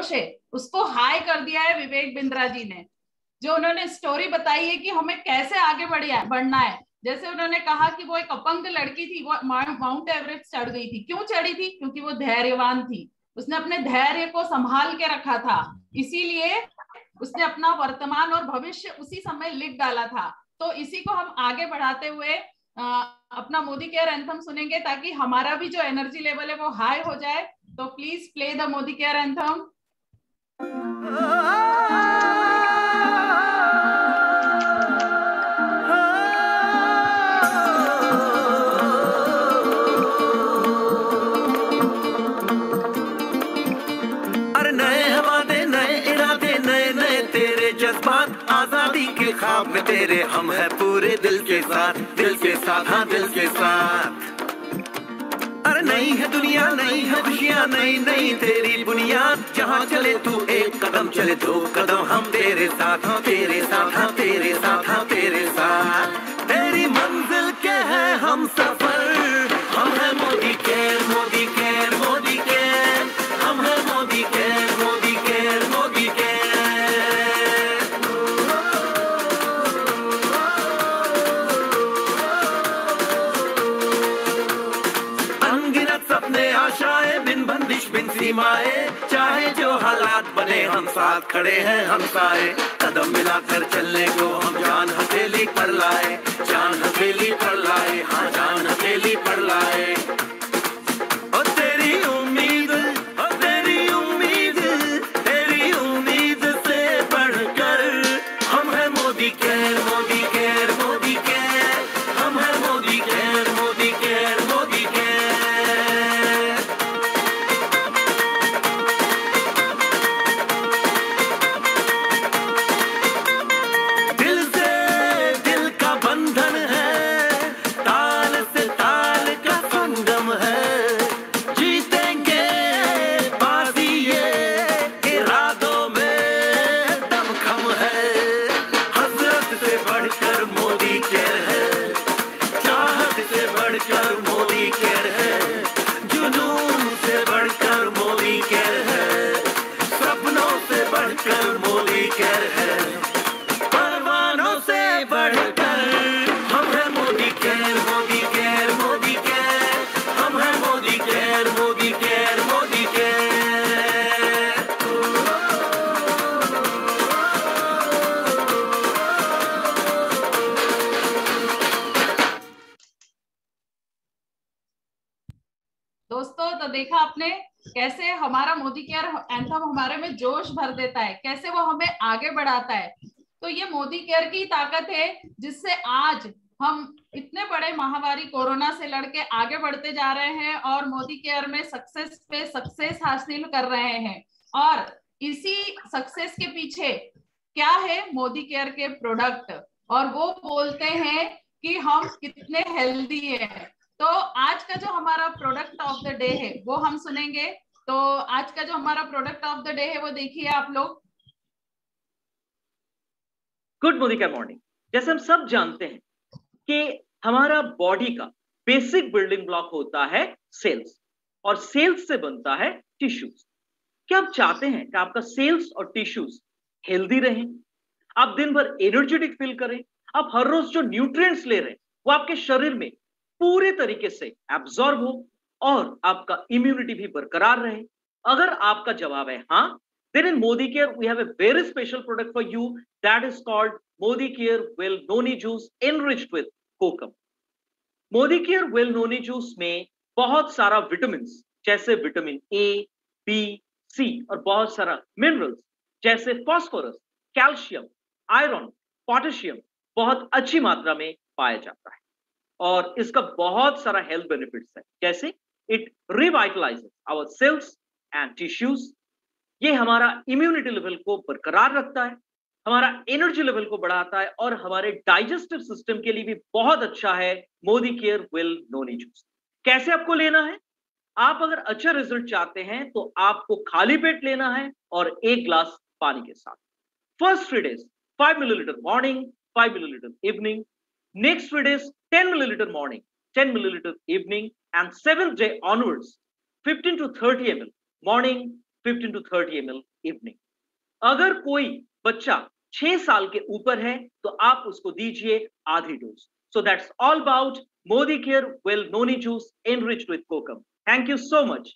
जोश है उसको हाई कर दिया है विवेक बिंद्रा जी ने। जो उन्होंने स्टोरी बताई है कि हमें कैसे आगे बढ़ना है। जैसे उन्होंने कहा कि वो एक अपंग लड़की थी, वो माउंट एवरेस्ट चढ़ गई थी। क्यों चढ़ी थी? क्योंकि वो धैर्यवान थी, उसने अपने धैर्य को संभाल के रखा था, इसीलिए उसने अपना वर्तमान और भविष्य उसी समय लिख डाला था। तो इसी को हम आगे बढ़ाते हुए अपना मोदी केयर एंथम सुनेंगे, ताकि हमारा भी जो एनर्जी लेवल है वो हाई हो जाए। तो please play the Modi care anthem. आजादी के ख्वाब में तेरे हम है पूरे दिल के साथ, दिल के साथ, हाँ दिल के साथ। अरे नहीं है दुनिया, नहीं है खुशियाँ, नहीं नहीं तेरी बुनियाद। जहाँ चले तू एक कदम चले दो कदम, हम तेरे साथ, हाँ तेरे साथ, हाँ तेरे साथ, हाँ तेरे साथ। तेरी मंजिल के है हम सफर, हम है Modi care, Modi care, Modi care. हम है Modi care, Modi care, Modi care. सपने आशाएं बिन बंदिश बिन सीमाएं, चाहे जो हालात बने हम साथ खड़े हैं हम सारे। कदम मिलाकर चलने को हम जान हथेली पर लाए, जान हथेली पर लाए, हाँ जान हथेली पर लाए। ओ तेरी उम्मीद, ओ तेरी उम्मीद, तेरी उम्मीद से बढ़कर हम है Modi care, Modi care, Modi care. हम है Modi care, Modi care, Modi care. दोस्तों तो देखा आपने कैसे हमारा मोदी केयर एंथम हमारे में जोश भर देता है, कैसे वो हमें आगे बढ़ाता है। तो ये मोदी केयर की ताकत है जिससे आज हम इतने बड़े महामारी कोरोना से लड़के आगे बढ़ते जा रहे हैं और मोदी केयर में सक्सेस पे सक्सेस हासिल कर रहे हैं। और इसी सक्सेस के पीछे क्या है? मोदी केयर के प्रोडक्ट। और वो बोलते हैं कि हम कितने हेल्दी हैं। तो आज का जो हमारा प्रोडक्ट ऑफ द डे है वो हम सुनेंगे। तो आज का जो हमारा प्रोडक्ट ऑफ द डे है वो देखिए आप लोग। Good Modicare morning. जैसे हम सब जानते हैं कि हमारा बॉडी का बेसिक बिल्डिंग ब्लॉक होता है सेल्स, और सेल्स से बनता है टिश्यूज। क्या आप चाहते हैं कि आपका सेल्स और टिश्यूज हेल्दी रहें, आप दिन भर एनर्जेटिक फील करें, आप हर रोज जो न्यूट्रिएंट्स ले रहे हैं वो आपके शरीर में पूरे तरीके से एब्जॉर्ब हो और आपका इम्यूनिटी भी बरकरार रहे? अगर आपका जवाब है हाँ, then in Modi Care we have a very special product for you that is called Modi Care Well Noni Juice enriched with kokum. Modi care well noni juice में बहुत सारा विटामिन जैसे विटामिन ए, बी, सी और बहुत सारा minerals जैसे phosphorus, calcium, iron, potassium बहुत अच्छी मात्रा में पाया जाता है। और इसका बहुत सारा हेल्थ बेनिफिट्स है, जैसे it revitalizes our cells and tissues, ये हमारा इम्यूनिटी लेवल को बरकरार रखता है, हमारा एनर्जी लेवल को बढ़ाता है और हमारे डाइजेस्टिव सिस्टम के लिए भी बहुत अच्छा है Modi care well noni juice. कैसे आपको लेना है? आप अगर अच्छा रिजल्ट चाहते हैं तो आपको खाली पेट लेना है और 1 ग्लास पानी के साथ। First 3 days 5 milliliter morning, 5 milliliter evening. Next 3 days 10 milliliter morning, 10 milliliter evening, and 7th day onwards 15 to 30 ml morning, 15 to 30 ml evening. अगर कोई बच्चा 6 साल के ऊपर है तो आप उसको दीजिए आधी dose. So that's all about Modicare Well Noni Juice enriched with kokum. Thank you so much.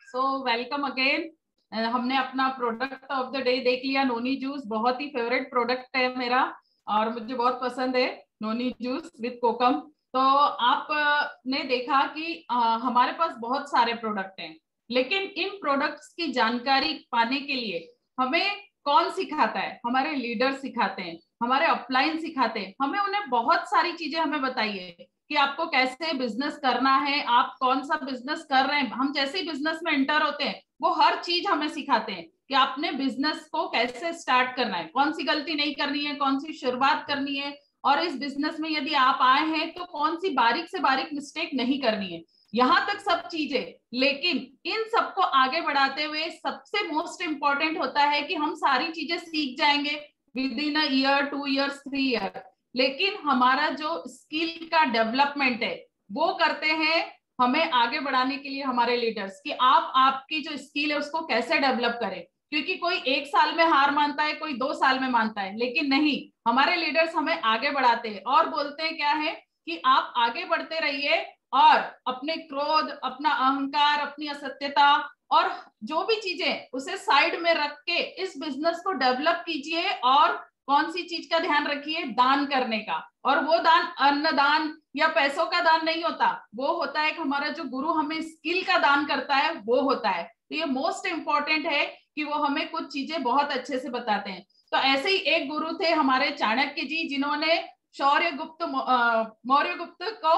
So welcome again. हमने अपना प्रोडक्ट ऑफ द डे देख लिया, नोनी जूस। बहुत ही फेवरेट प्रोडक्ट है मेरा और मुझे बहुत पसंद है नोनी जूस विद कोकम। तो आपने देखा कि हमारे पास बहुत सारे प्रोडक्ट हैं, लेकिन इन प्रोडक्ट्स की जानकारी पाने के लिए हमें कौन सिखाता है? हमारे लीडर सिखाते हैं, हमारे अपलाइन सिखाते हैं। हमें उन्हें बहुत सारी चीजें हमें बताइए कि आपको कैसे बिजनेस करना है, आप कौन सा बिजनेस कर रहे हैं। हम जैसे ही बिजनेस में एंटर होते हैं वो हर चीज हमें सिखाते हैं कि आपने बिजनेस को कैसे स्टार्ट करना है, कौन सी गलती नहीं करनी है, कौन सी शुरुआत करनी है, और इस बिजनेस में यदि आप आए हैं तो कौन सी बारीक से बारीक मिस्टेक नहीं करनी है, यहाँ तक सब चीजें। लेकिन इन सबको आगे बढ़ाते हुए सबसे मोस्ट इंपॉर्टेंट होता है कि हम सारी चीजें सीख जाएंगे with in a year, 2 years, 3 years, लेकिन हमारा जो स्किल का डेवलपमेंट है वो करते हैं हमें आगे बढ़ाने के लिए हमारे लीडर्स, कि आप आपकी जो स्किल है उसको कैसे डेवलप करें। क्योंकि कोई 1 साल में हार मानता है, कोई 2 साल में मानता है, लेकिन नहीं, हमारे लीडर्स हमें आगे बढ़ाते हैं और बोलते हैं क्या है कि आप आगे बढ़ते रहिए और अपने क्रोध, अपना अहंकार, अपनी असत्यता और जो भी चीजें उसे साइड में रख के इस बिजनेस को डेवलप कीजिए। और कौन सी चीज का ध्यान रखिए? दान करने का। और वो दान अन्नदान या पैसों का दान नहीं होता, वो होता है कि हमारा जो गुरु हमें स्किल का दान करता है वो होता है। तो ये मोस्ट इंपॉर्टेंट है कि वो हमें कुछ चीजें बहुत अच्छे से बताते हैं। तो ऐसे ही एक गुरु थे हमारे चाणक्य जी, जिन्होंने मौर्य गुप्त को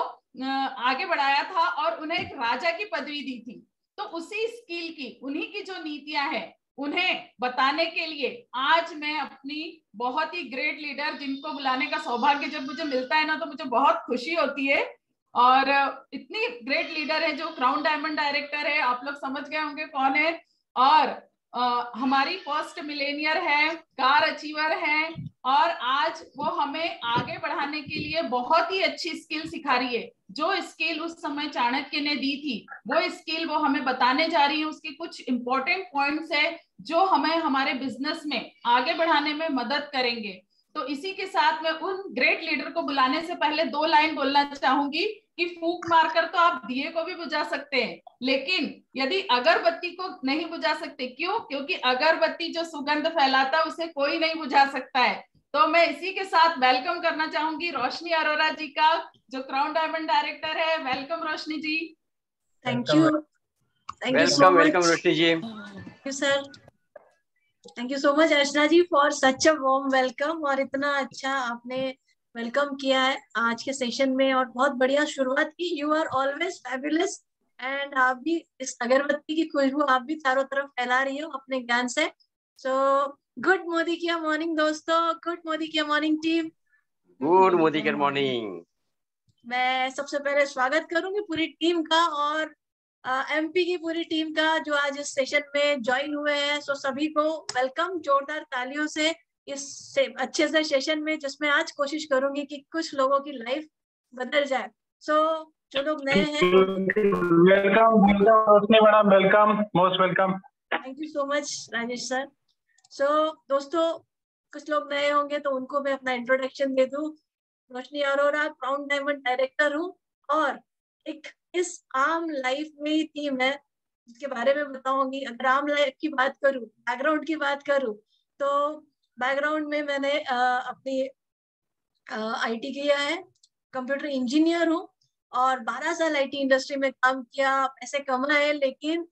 आगे बढ़ाया था और उन्हें एक राजा की पदवी दी थी। तो उसी स्किल की, उन्हीं की जो नीतियां हैं उन्हें बताने के लिए आज मैं अपनी बहुत ही ग्रेट लीडर, जिनको बुलाने का सौभाग्य जब मुझे मिलता है ना तो मुझे बहुत खुशी होती है। और इतनी ग्रेट लीडर है जो क्राउन डायमंड डायरेक्टर है, आप लोग समझ गए होंगे कौन है। और हमारी फर्स्ट मिलेनियर है, कार अचीवर है, और आज वो हमें आगे बढ़ाने के लिए बहुत ही अच्छी स्किल सिखा रही है। जो स्किल उस समय चाणक्य ने दी थी वो स्किल वो हमें बताने जा रही है। उसके कुछ इंपॉर्टेंट पॉइंट्स है जो हमें हमारे बिजनेस में आगे बढ़ाने में मदद करेंगे। तो इसी के साथ मैं उन ग्रेट लीडर को बुलाने से पहले 2 लाइन बोलना चाहूंगी कि फूंक मारकर तो आप दिए को भी बुझा सकते हैं, लेकिन यदि अगरबत्ती को नहीं बुझा सकते। क्यों? क्योंकि अगरबत्ती जो सुगंध फैलाता है उसे कोई नहीं बुझा सकता है। तो मैं इसी के साथ वेलकम करना चाहूंगी रोशनी अरोरा जी का, जो क्राउन डायमंड डायरेक्टर है। Welcome Roshni ji. Thank you so much. Welcome Roshni ji. Thank you sir. Thank you so much Archana ji for such a warm welcome. और इतना अच्छा आपने वेलकम किया है आज के सेशन में और बहुत बढ़िया शुरुआत की। You are always fabulous and आप भी इस अगरबत्ती की खुशबू आप भी चारों तरफ फैला रही हो अपने ज्ञान से। सो गुड मोदी किया मॉर्निंग दोस्तों, गुड मोदी किया morning team, good Modicare morning. मैं सबसे पहले स्वागत करूंगी पूरी टीम का और एमपी की पूरी टीम का जो आज इस सेशन में ज्वाइन हुए हैं। सो सभी को वेलकम जोरदार तालियों से इस अच्छे से सेशन में, जिसमें आज कोशिश करूंगी कि कुछ लोगों की लाइफ बदल जाए। सो जो लोग नए हैं, welcome madam, welcome, most welcome. Thank you so much Rajesh sir. So दोस्तों, कुछ लोग नए होंगे तो उनको मैं अपना इंट्रोडक्शन दे दूं। रोशनी अरोरा क्राउन डायमंड डायरेक्टर हूँ और एक इस आम लाइफ में ही टीम है जिसके बारे में बताऊंगी। अगर आम लाइफ की बात करूं, बैकग्राउंड की बात करूं, तो बैकग्राउंड में मैंने अपनी आईटी किया है, कंप्यूटर इंजीनियर हूँ और 12 साल आईटी इंडस्ट्री में काम किया, पैसे कमाए, लेकिन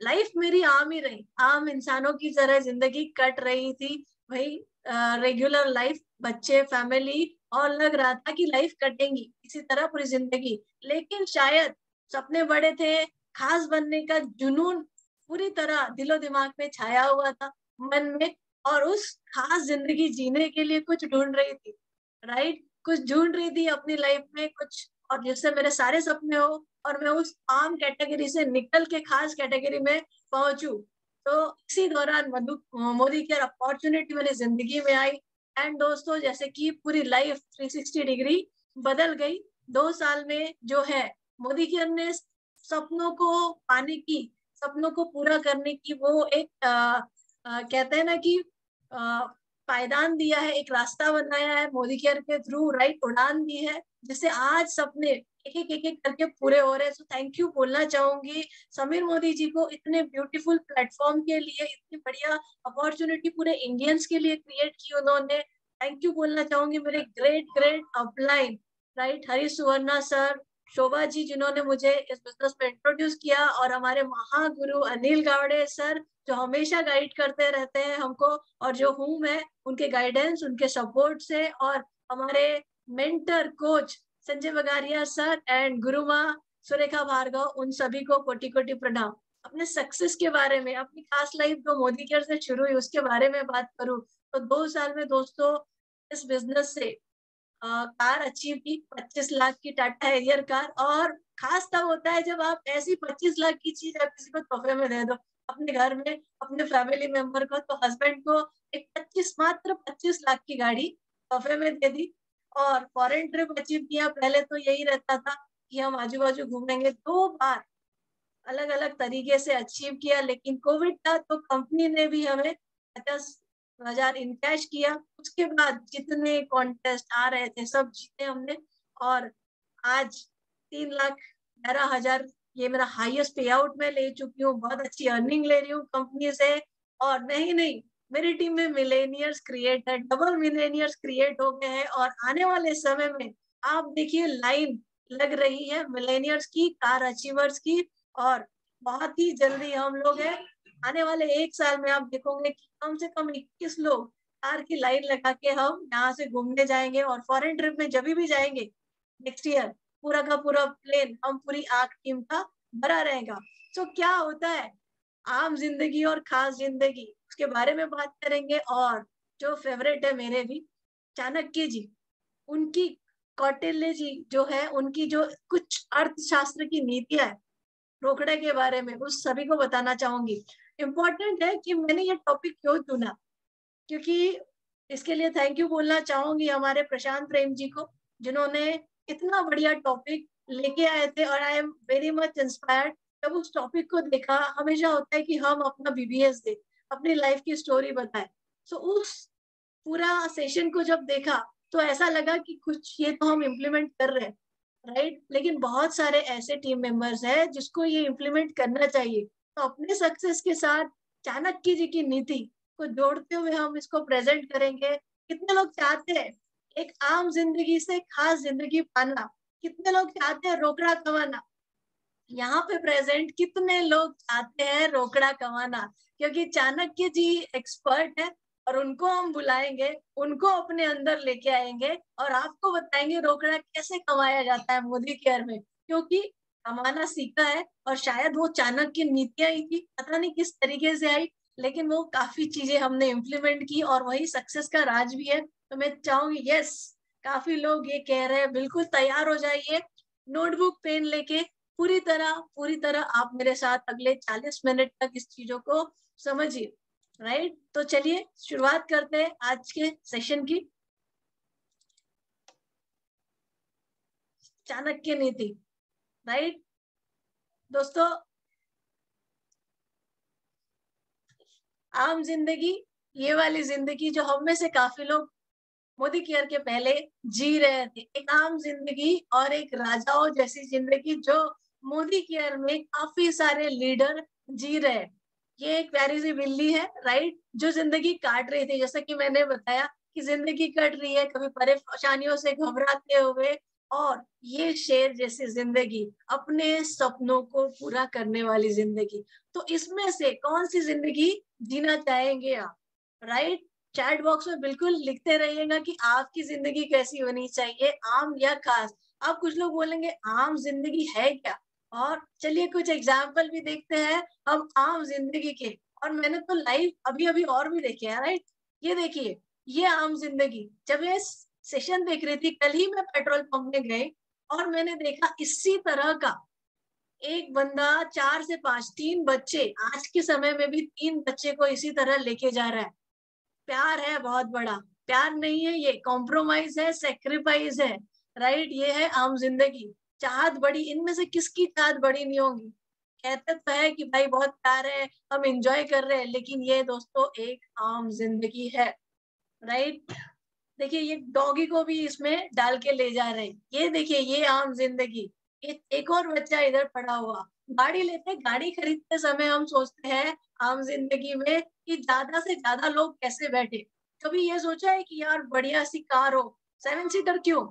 लाइफ मेरी आम ही रही। आम इंसानों की तरह जिंदगी कट रही थी, वही रेगुलर लाइफ, बच्चे, फैमिली, और लग रहा था कि लाइफ कटेंगी इसी तरह पूरी जिंदगी। लेकिन शायद सपने बड़े थे, खास बनने का जुनून पूरी तरह दिलो दिमाग में छाया हुआ था मन में, और उस खास जिंदगी जीने के लिए कुछ ढूंढ रही थी, राइट, कुछ ढूंढ रही थी अपनी लाइफ में कुछ, और जिससे मेरे सारे सपने हो और मैं उस आम कैटेगरी से निकल के खास कैटेगरी में पहुंचू। तो इसी दौरान मोदी केयर अपॉर्चुनिटी मेरी जिंदगी में आई एंड दोस्तों, जैसे कि पूरी लाइफ 360 डिग्री बदल गई 2 साल में। जो है मोदी केयर ने सपनों को पाने की, सपनों को पूरा करने की वो एक कहते हैं ना कि पायदान दिया है, एक रास्ता बनाया है मोदी केयर के थ्रू, राइट, उड़ान दी है, जिससे आज सपने एक करके पूरे हो रहे हैं। सो थैंक यू बोलना चाहूंगी समीर मोदी जी को इतने ब्यूटीफुल प्लेटफॉर्म के लिए, इतनी बढ़िया अपॉर्चुनिटी पूरे इंडियंस के लिए क्रिएट की उन्होंने। थैंक यू बोलना चाहूंगी मेरे great great upline, right, Harish Suvarna sir, Shobha ji जिन्होंने मुझे इस बिजनेस में इंट्रोड्यूस किया, और हमारे महागुरु अनिल गावड़े सर जो हमेशा गाइड करते रहते हैं हमको, और जो हूँ मैं उनके गाइडेंस, उनके सपोर्ट से, और हमारे mentor coach Sanjay Bagaria sir and गुरु माँ सुरेखा भार्गव, उन सभी को कोटि कोटि प्रणाम। अपने सक्सेस के बारे में, अपनी खास लाइफ जो मोदी केयर से शुरू हुई उसके बारे में बात करूं तो 2 साल में दोस्तों इस बिजनेस से कार अचीव की, 25 लाख की टाटा हैरियर कार। और खास तब होता है जब आप ऐसी 25 लाख की चीज आप किसी को तोहफे में दे दो, अपने घर में अपने फैमिली मेंबर को। तो हस्बैंड को एक मात्र 25 लाख की गाड़ी तोहफे में दे दी, और फॉरेन ट्रिप अचीव किया। पहले तो यही रहता था कि हम आजू बाजू घूमेंगे, 2 बार अलग अलग तरीके से अचीव किया, लेकिन कोविड था तो कंपनी ने भी हमें 50,000 इन कैश किया। उसके बाद जितने कॉन्टेस्ट आ रहे थे सब जीते हमने, और आज 3,11,000 ये मेरा हाईएस्ट पे आउट में ले चुकी हूँ। बहुत अच्छी अर्निंग ले रही हूँ कंपनी से। और नहीं, मेरी टीम में मिलेनियर्स क्रिएट है, डबल मिलेनियर्स क्रिएट हो गए हैं, और आने वाले समय में आप देखिए लाइन लग रही है मिलेनियर्स की, कार अचीवर्स की, और बहुत ही जल्दी हम लोग हैं, आने वाले 1 साल में आप देखोगे कि कम से कम 21 लोग कार की लाइन लगा के हम यहाँ से घूमने जाएंगे, और फॉरेन ट्रिप में जब भी जाएंगे नेक्स्ट ईयर पूरा का पूरा प्लेन हम पूरी आर्क टीम का भरा रहेगा। तो क्या होता है आम जिंदगी और खास जिंदगी, उसके बारे में बात करेंगे। और जो फेवरेट है मेरे भी, चाणक्य जी, उनकी कौटिल्य जी जो है, उनकी जो कुछ अर्थशास्त्र की नीतियां है रोकड़े के बारे में, उस सभी को बताना चाहूंगी। इम्पोर्टेंट है कि मैंने ये टॉपिक क्यों चुना, क्योंकि इसके लिए थैंक यू बोलना चाहूंगी हमारे प्रशांत प्रेम जी को, जिन्होंने इतना बढ़िया टॉपिक लेके आए थे, और I am very much inspired. जब उस टॉपिक को देखा, हमेशा होता है कि हम अपना बीबीएस दे, अपनी लाइफ की स्टोरी बताए। सो उस पूरा सेशन को जब देखा तो ऐसा लगा कि कुछ ये तो हम इम्प्लीमेंट कर रहे हैं, राइट, लेकिन बहुत सारे ऐसे टीम मेंबर्स हैं जिसको ये इम्प्लीमेंट करना चाहिए। तो अपने सक्सेस के साथ चाणक्य जी की नीति को जोड़ते हुए हम इसको प्रेजेंट करेंगे। कितने लोग चाहते हैं एक आम जिंदगी से खास जिंदगी पाना? कितने लोग चाहते हैं रोकड़ा कमाना? यहाँ पे प्रेजेंट कितने लोग चाहते हैं रोकड़ा कमाना? क्योंकि चाणक्य जी एक्सपर्ट है, और उनको हम बुलाएंगे, उनको अपने अंदर लेके आएंगे, और आपको बताएंगे रोकड़ा कैसे कमाया जाता है मोदी केयर में, क्योंकि कमाना सीखा है। और शायद वो चाणक्य नीतियां ही थी, पता नहीं किस तरीके से आई, लेकिन वो काफी चीजें हमने इम्प्लीमेंट की, और वही सक्सेस का राज भी है। तो मैं चाहूंगी, यस, काफी लोग ये कह रहे हैं, बिल्कुल तैयार हो जाइए, नोटबुक पेन लेके पूरी तरह आप मेरे साथ अगले 40 मिनट तक इस चीजों को समझिए, राइट। तो चलिए शुरुआत करते हैं आज के सेशन की। चाणक्य नीति, राइट दोस्तों, आम जिंदगी, ये वाली जिंदगी जो हम में से काफी लोग मोदी केयर के पहले जी रहे थे, एक आम जिंदगी और एक राजाओं जैसी जिंदगी जो मोदी केयर में काफी सारे लीडर जी रहे। ये एक प्यारी सी बिल्ली है, राइट, जो जिंदगी काट रही थी, जैसा कि मैंने बताया कि जिंदगी कट रही है कभी परेशानियों से घबराते हुए, और ये शेर जैसी जिंदगी, अपने सपनों को पूरा करने वाली जिंदगी। तो इसमें से कौन सी जिंदगी जीना चाहेंगे आप, राइट? चैट बॉक्स में बिल्कुल लिखते रहिएगा कि आपकी जिंदगी कैसी होनी चाहिए, आम या खास। अब कुछ लोग बोलेंगे आम जिंदगी है क्या, और चलिए कुछ एग्जाम्पल भी देखते हैं हम आम जिंदगी के। और मैंने तो लाइव अभी अभी और भी देखे हैं, राइट। ये देखिए, ये आम जिंदगी, जब ये सेशन देख रही थी, कल ही मैं पेट्रोल पंप में गई और मैंने देखा इसी तरह का एक बंदा 4 से 5 3 बच्चे, आज के समय में भी 3 बच्चे को इसी तरह लेके जा रहा है। प्यार है बहुत बड़ा, प्यार नहीं है ये, कॉम्प्रोमाइज है, सेक्रीफाइस है, राइट। ये है आम जिंदगी। चाहत बड़ी, इनमें से किसकी चाहत बड़ी नहीं होगी? कहते तो है कि भाई बहुत प्यार है, हम एंजॉय कर रहे हैं, लेकिन ये दोस्तों एक आम जिंदगी है, राइट? देखिए ये डॉगी को भी इसमें डाल के ले जा रहे हैं, ये देखिए ये आम जिंदगी। एक और बच्चा इधर पड़ा हुआ, गाड़ी लेते, गाड़ी खरीदते समय हम सोचते हैं आम जिंदगी में कि ज्यादा से ज्यादा लोग कैसे बैठे। कभी ये सोचा है कि यार बढ़िया सी कार हो, 7 सीटर क्यों,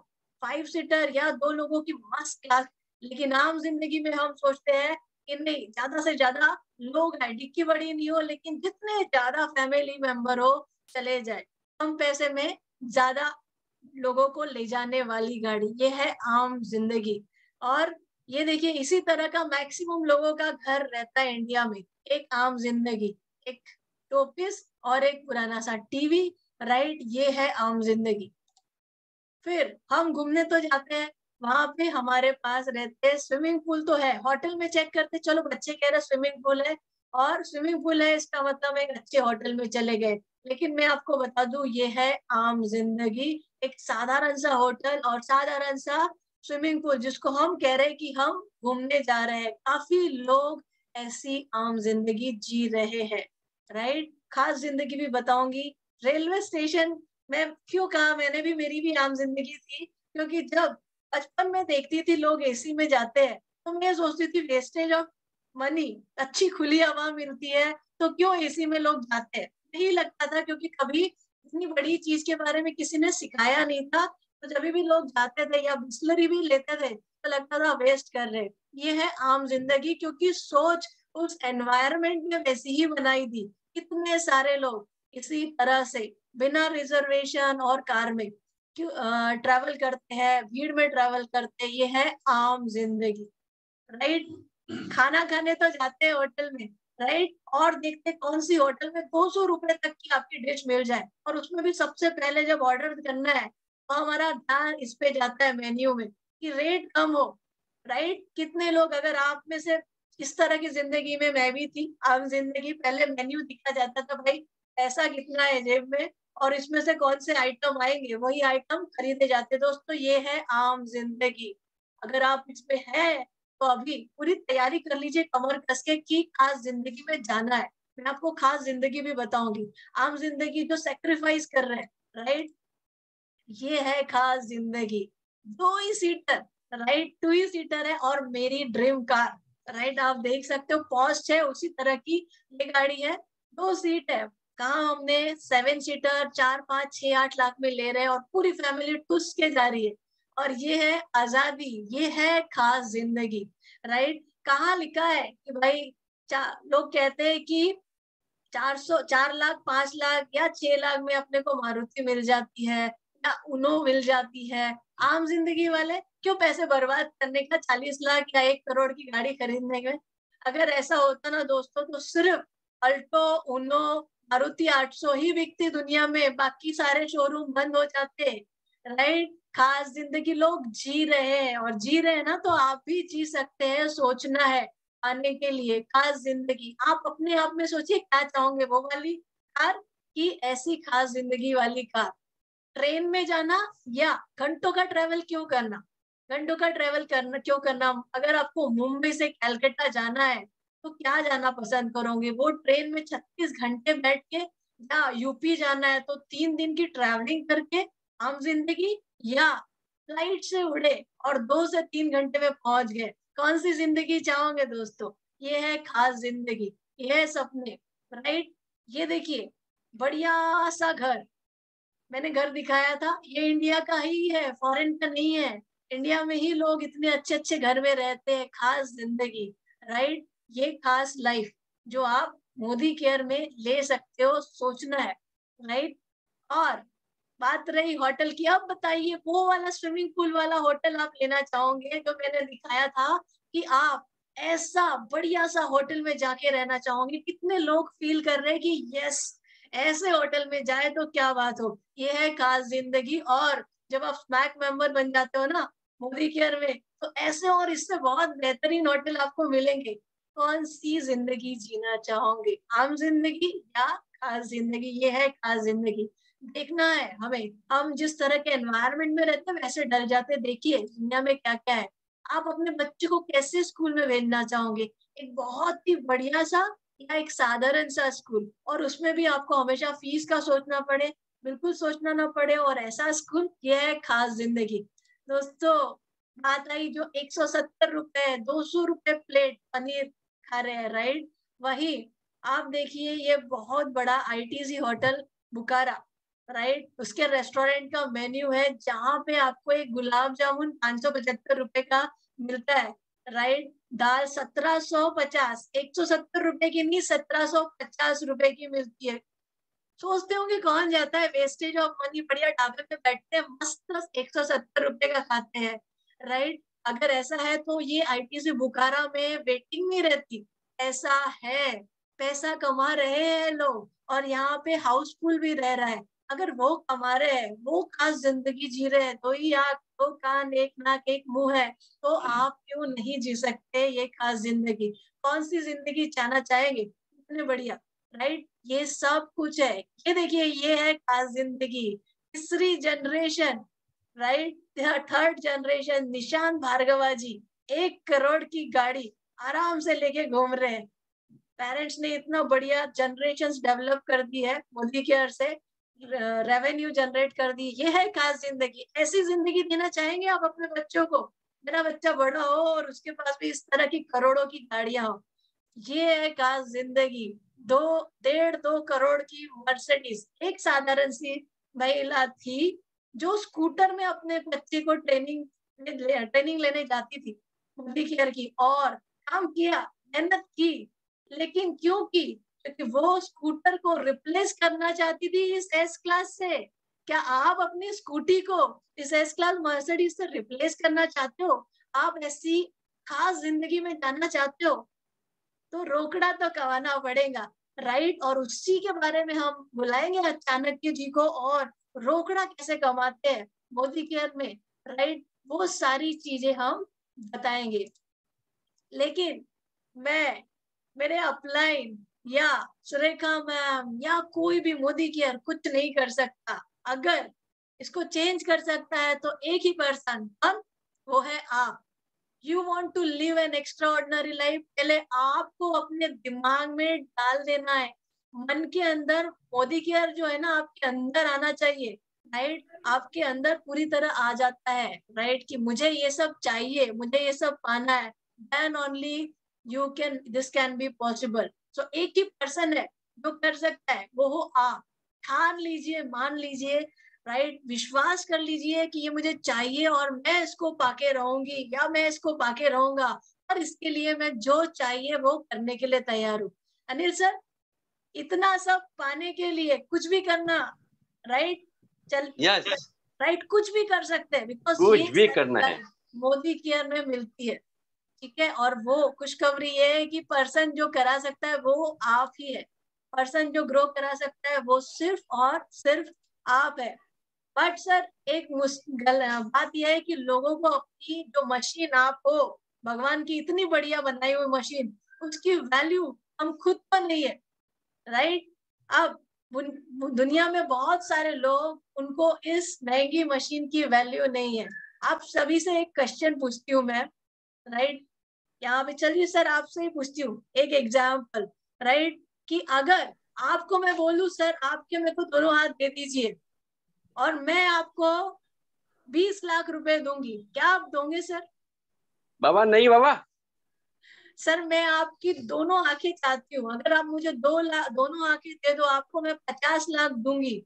5 सीटर या 2 लोगों की मस्त क्लास। लेकिन आम जिंदगी में हम सोचते हैं कि नहीं, ज्यादा से ज्यादा लोग है, डिक्की बड़ी नहीं हो, लेकिन जितने ज्यादा फैमिली मेंबर हो चले जाए, कम पैसे में ज्यादा लोगों को ले जाने वाली गाड़ी, ये है आम जिंदगी। और ये देखिए इसी तरह का मैक्सिमम लोगों का घर रहता है इंडिया में, एक आम जिंदगी, एक टोपीस और एक पुराना सा टीवी, राइट? ये है आम जिंदगी। फिर हम घूमने तो जाते हैं, वहां पे हमारे पास रहते हैं स्विमिंग पूल तो है, होटल में चेक करते, चलो बच्चे कह रहे स्विमिंग पूल है, और स्विमिंग पूल है इसका मतलब एक अच्छे होटल में चले गए। लेकिन मैं आपको बता दूं ये है आम जिंदगी, एक साधारण सा होटल और साधारण सा स्विमिंग पूल, जिसको हम कह रहे हैं कि हम घूमने जा रहे हैं। काफी लोग ऐसी आम जिंदगी जी रहे हैं, राइट? खास जिंदगी भी बताऊंगी। रेलवे स्टेशन में क्यों कहा मैंने भी, मेरी भी आम जिंदगी थी, क्योंकि जब बचपन में देखती थी लोग एसी में जाते हैं, तो मैं सोचती थी वेस्टेज ऑफ मनी, अच्छी खुली हवा मिलती है तो क्यों एसी में लोग जाते हैं, यही लगता था, क्योंकि कभी इतनी बड़ी चीज के बारे में किसी ने सिखाया नहीं था। तो जब भी लोग जाते थे या बिस्लरी भी लेते थे तो लगता था वेस्ट कर रहे। ये है आम जिंदगी, क्योंकि सोच उस एनवायरमेंट में वैसी ही बनाई थी। कितने सारे लोग इसी तरह से बिना रिजर्वेशन और कार में ट्रैवल करते हैं, भीड़ में ट्रैवल करते हैं, ये है आम जिंदगी, राइट? खाना खाने तो जाते हैं होटल में, राइट? और देखते कौन सी होटल में 200 रुपए तक की आपकी डिश मिल जाए, और उसमें भी सबसे पहले जब ऑर्डर करना है तो हमारा ध्यान इस पे जाता है मेन्यू में कि रेट कम हो, राइट? कितने लोग, अगर आप में से इस तरह की जिंदगी में, मैं भी थी आम जिंदगी, पहले मेन्यू दिखा जाता था, भाई पैसा कितना है जेब में और इसमें से कौन से आइटम आएंगे, वही आइटम खरीदे जाते। दोस्तों ये है आम जिंदगी। अगर आप इसमें है तो अभी पूरी तैयारी कर लीजिए कमर कस के कि खास जिंदगी में जाना है। मैं आपको खास जिंदगी भी बताऊंगी, आम जिंदगी जो सेक्रीफाइस कर रहे हैं, राइट? ये है खास जिंदगी। 2 ही सीटर, राइट? 2 ही सीटर है और मेरी ड्रीम कार, राइट? आप देख सकते हो पॉस्ट है उसी तरह की ये गाड़ी है, 2 सीट है। कहा हमने 7 सीटर 4, 5, 6, 8 लाख में ले रहे हैं और पूरी फैमिली टुस के जा रही है। और ये है आजादी, ये है खास जिंदगी, राइट? कहाँ लिखा है कि भाई लोग कहते हैं कि 4 लाख 5 लाख या 6 लाख में अपने को मारुति मिल जाती है या उनो मिल जाती है। आम जिंदगी वाले क्यों पैसे बर्बाद करने का 40 लाख या 1 करोड़ की गाड़ी खरीदने में। अगर ऐसा होता ना दोस्तों तो सिर्फ अल्टो, उनो, मारुति 800 ही बिकती दुनिया में, बाकी सारे शोरूम बंद हो जाते, राइट? खास जिंदगी लोग जी रहे हैं, और जी रहे हैं ना तो आप भी जी सकते हैं। सोचना है आने के लिए खास जिंदगी। आप अपने आप में सोचिए क्या चाहोगे, वो वाली कार की ऐसी खास जिंदगी वाली कार। ट्रेन में जाना या घंटों का ट्रेवल क्यों करना, घंटों का ट्रेवल करना क्यों करना। अगर आपको मुंबई से कलकत्ता जाना है तो क्या जाना पसंद करोगे, वो ट्रेन में 36 घंटे बैठ के, या यूपी जाना है तो 3 दिन की ट्रैवलिंग करके आम जिंदगी, या फ्लाइट से उड़े और 2 से 3 घंटे में पहुंच गए। कौन सी जिंदगी चाहोगे दोस्तों? ये है खास जिंदगी, ये है सपने, राइट? ये देखिए बढ़िया सा घर, मैंने घर दिखाया था, ये इंडिया का ही है, फॉरेन का नहीं है। इंडिया में ही लोग इतने अच्छे अच्छे घर में रहते हैं। खास जिंदगी, राइट? ये खास लाइफ जो आप मोदी केयर में ले सकते हो, सोचना है, राइट? और बात रही होटल की, अब बताइए वो वाला स्विमिंग पूल वाला होटल आप लेना चाहोगे जो मैंने दिखाया था, कि आप ऐसा बढ़िया सा होटल में जाके रहना चाहोगे? कितने लोग फील कर रहे हैं कि यस, ऐसे होटल में जाए तो क्या बात हो। ये है खास जिंदगी। और जब आप स्मैक मेंबर बन जाते हो ना मोदी केयर में, तो ऐसे और इससे बहुत बेहतरीन होटल आपको मिलेंगे। कौन सी जिंदगी जीना चाहोगे, आम जिंदगी या खास जिंदगी? ये है खास जिंदगी। देखना है हमें, हम जिस तरह के एनवायरनमेंट में रहते हैं वैसे डर जाते। देखिए दुनिया में क्या क्या है, आप अपने बच्चे को कैसे स्कूल में भेजना चाहोगे? एक बहुत ही बढ़िया सा या एक साधारण सा स्कूल, और उसमें भी आपको हमेशा फीस का सोचना पड़े? बिल्कुल सोचना ना पड़े, और ऐसा स्कूल, ये है खास जिंदगी। दोस्तों, बात आई जो 170 रुपए 200 रुपए प्लेट पनीर खा रहे हैं, राइट? वही आप देखिए, ये बहुत बड़ा आईटीसी होटल बुकारा, राइट? उसके रेस्टोरेंट का मेन्यू है जहाँ पे आपको एक गुलाब जामुन 575 रुपए का मिलता है, राइट? दाल 1750, 170 रुपए की नहीं, 1750 रुपए की मिलती है। सोचते होंगे कौन जाता है, वेस्टेज ऑफ मनी, बढ़िया ढाबे पे बैठते हैं, मस्त 170 रुपए का खाते हैं, राइट? अगर ऐसा है तो ये आईटीसी बुखारा में वेटिंग नहीं रहती। ऐसा है, पैसा कमा रहे हैं लोग, और यहाँ पे हाउसफुल भी रह रहा है। अगर वो कमा रहे हैं, वो खास जिंदगी जी रहे हैं, दो ही आंख दो कान एक नाक एक मुंह है, तो आप क्यों नहीं जी सकते ये खास जिंदगी? कौन सी जिंदगी चाहना चाहेंगे? इतने बढ़िया, राइट? ये सब कुछ है। ये देखिए, ये है खास जिंदगी, तीसरी generation, right? Third generation, Nishant Bhargava ji 1 crore की गाड़ी आराम से लेके घूम रहे हैं। पेरेंट्स ने इतना बढ़िया जनरेशन डेवलप कर दी है, मोदी केयर से रेवेन्यू जनरेट कर दी। ये है खास जिंदगी। ऐसी जिंदगी देना चाहेंगे आप अपने बच्चों को? मेरा बच्चा बड़ा हो और उसके पास भी इस तरह की करोड़ों की गाड़ियां हो। ये है खास जिंदगी। 2.5 करोड़ की मर्सिडीज। एक साधारण सी महिला थी जो स्कूटर में अपने बच्चे को ट्रेनिंग लेने जाती थी मोदी केयर की, और काम किया, मेहनत की, लेकिन क्यों की? क्योंकि वो स्कूटर को रिप्लेस करना चाहती थी इस एस क्लास से। क्या आप अपनी स्कूटी को इस एस क्लास मर्सिडीज से रिप्लेस करना चाहते हो? आप ऐसी खास जिंदगी में जाना चाहते हो? तो रोकड़ा तो कमाना पड़ेगा, राइट? और उसी के बारे में हम बुलाएंगे चाणक्य जी को, और रोकड़ा कैसे कमाते हैं मोदी केयर में, राइट? वो सारी चीजें हम बताएंगे। लेकिन मेरे अपलाइन या सुरेखा मैम या कोई भी मोदी केयर कुछ नहीं कर सकता। अगर इसको चेंज कर सकता है तो एक ही पर्सन, हम, वो है आप। You want to live an extraordinary life, पहले आपको अपने दिमाग में डाल देना है, मन के अंदर मोदी केयर जो है ना आपके अंदर आना चाहिए, राइट? आपके अंदर पूरी तरह आ जाता है, राइट? कि मुझे ये सब चाहिए, मुझे ये सब पाना है, then only this can be possible. So एक ही पर्सन है जो कर सकता है, वो हो आप। ठान लीजिए, मान लीजिए, राइट? विश्वास कर लीजिए कि ये मुझे चाहिए और मैं इसको पाके रहूंगी या मैं इसको पाके रहूंगा, और इसके लिए मैं जो चाहिए वो करने के लिए तैयार हूँ। अनिल सर, इतना सब पाने के लिए कुछ भी करना, राइट? चल, यस, राइट, कुछ भी कर सकते हैं, बिकॉज कुछ भी करना है। मोदी केयर में मिलती है, ठीक है? और वो खुशखबरी ये है कि पर्सन जो करा सकता है वो आप ही है। पर्सन जो ग्रो करा सकता है वो सिर्फ और सिर्फ आप है। बट सर, एक बात यह है कि लोगों को अपनी जो मशीन आप हो, भगवान की इतनी बढ़िया बनाई हुई मशीन, उसकी वैल्यू हम खुद पर नहीं है, राइट? अब दुनिया में बहुत सारे लोग, उनको इस महंगी मशीन की वैल्यू नहीं है। आप सभी से एक क्वेश्चन पूछती हूँ मैं, राइट? यहाँ पे चलिए सर, आपसे ही पूछती हूँ एक एग्जाम्पल, राइट? कि अगर आपको मैं बोलूं सर, आपके मेरे को दोनों हाथ दे दीजिए और मैं आपको 20 लाख रुपए दूंगी, क्या आप दोगे सर? बाबा नहीं बाबा। सर, मैं आपकी दोनों आंखें चाहती हूँ, अगर आप मुझे दोनों आंखें दे दो, आपको मैं 50 लाख दूंगी।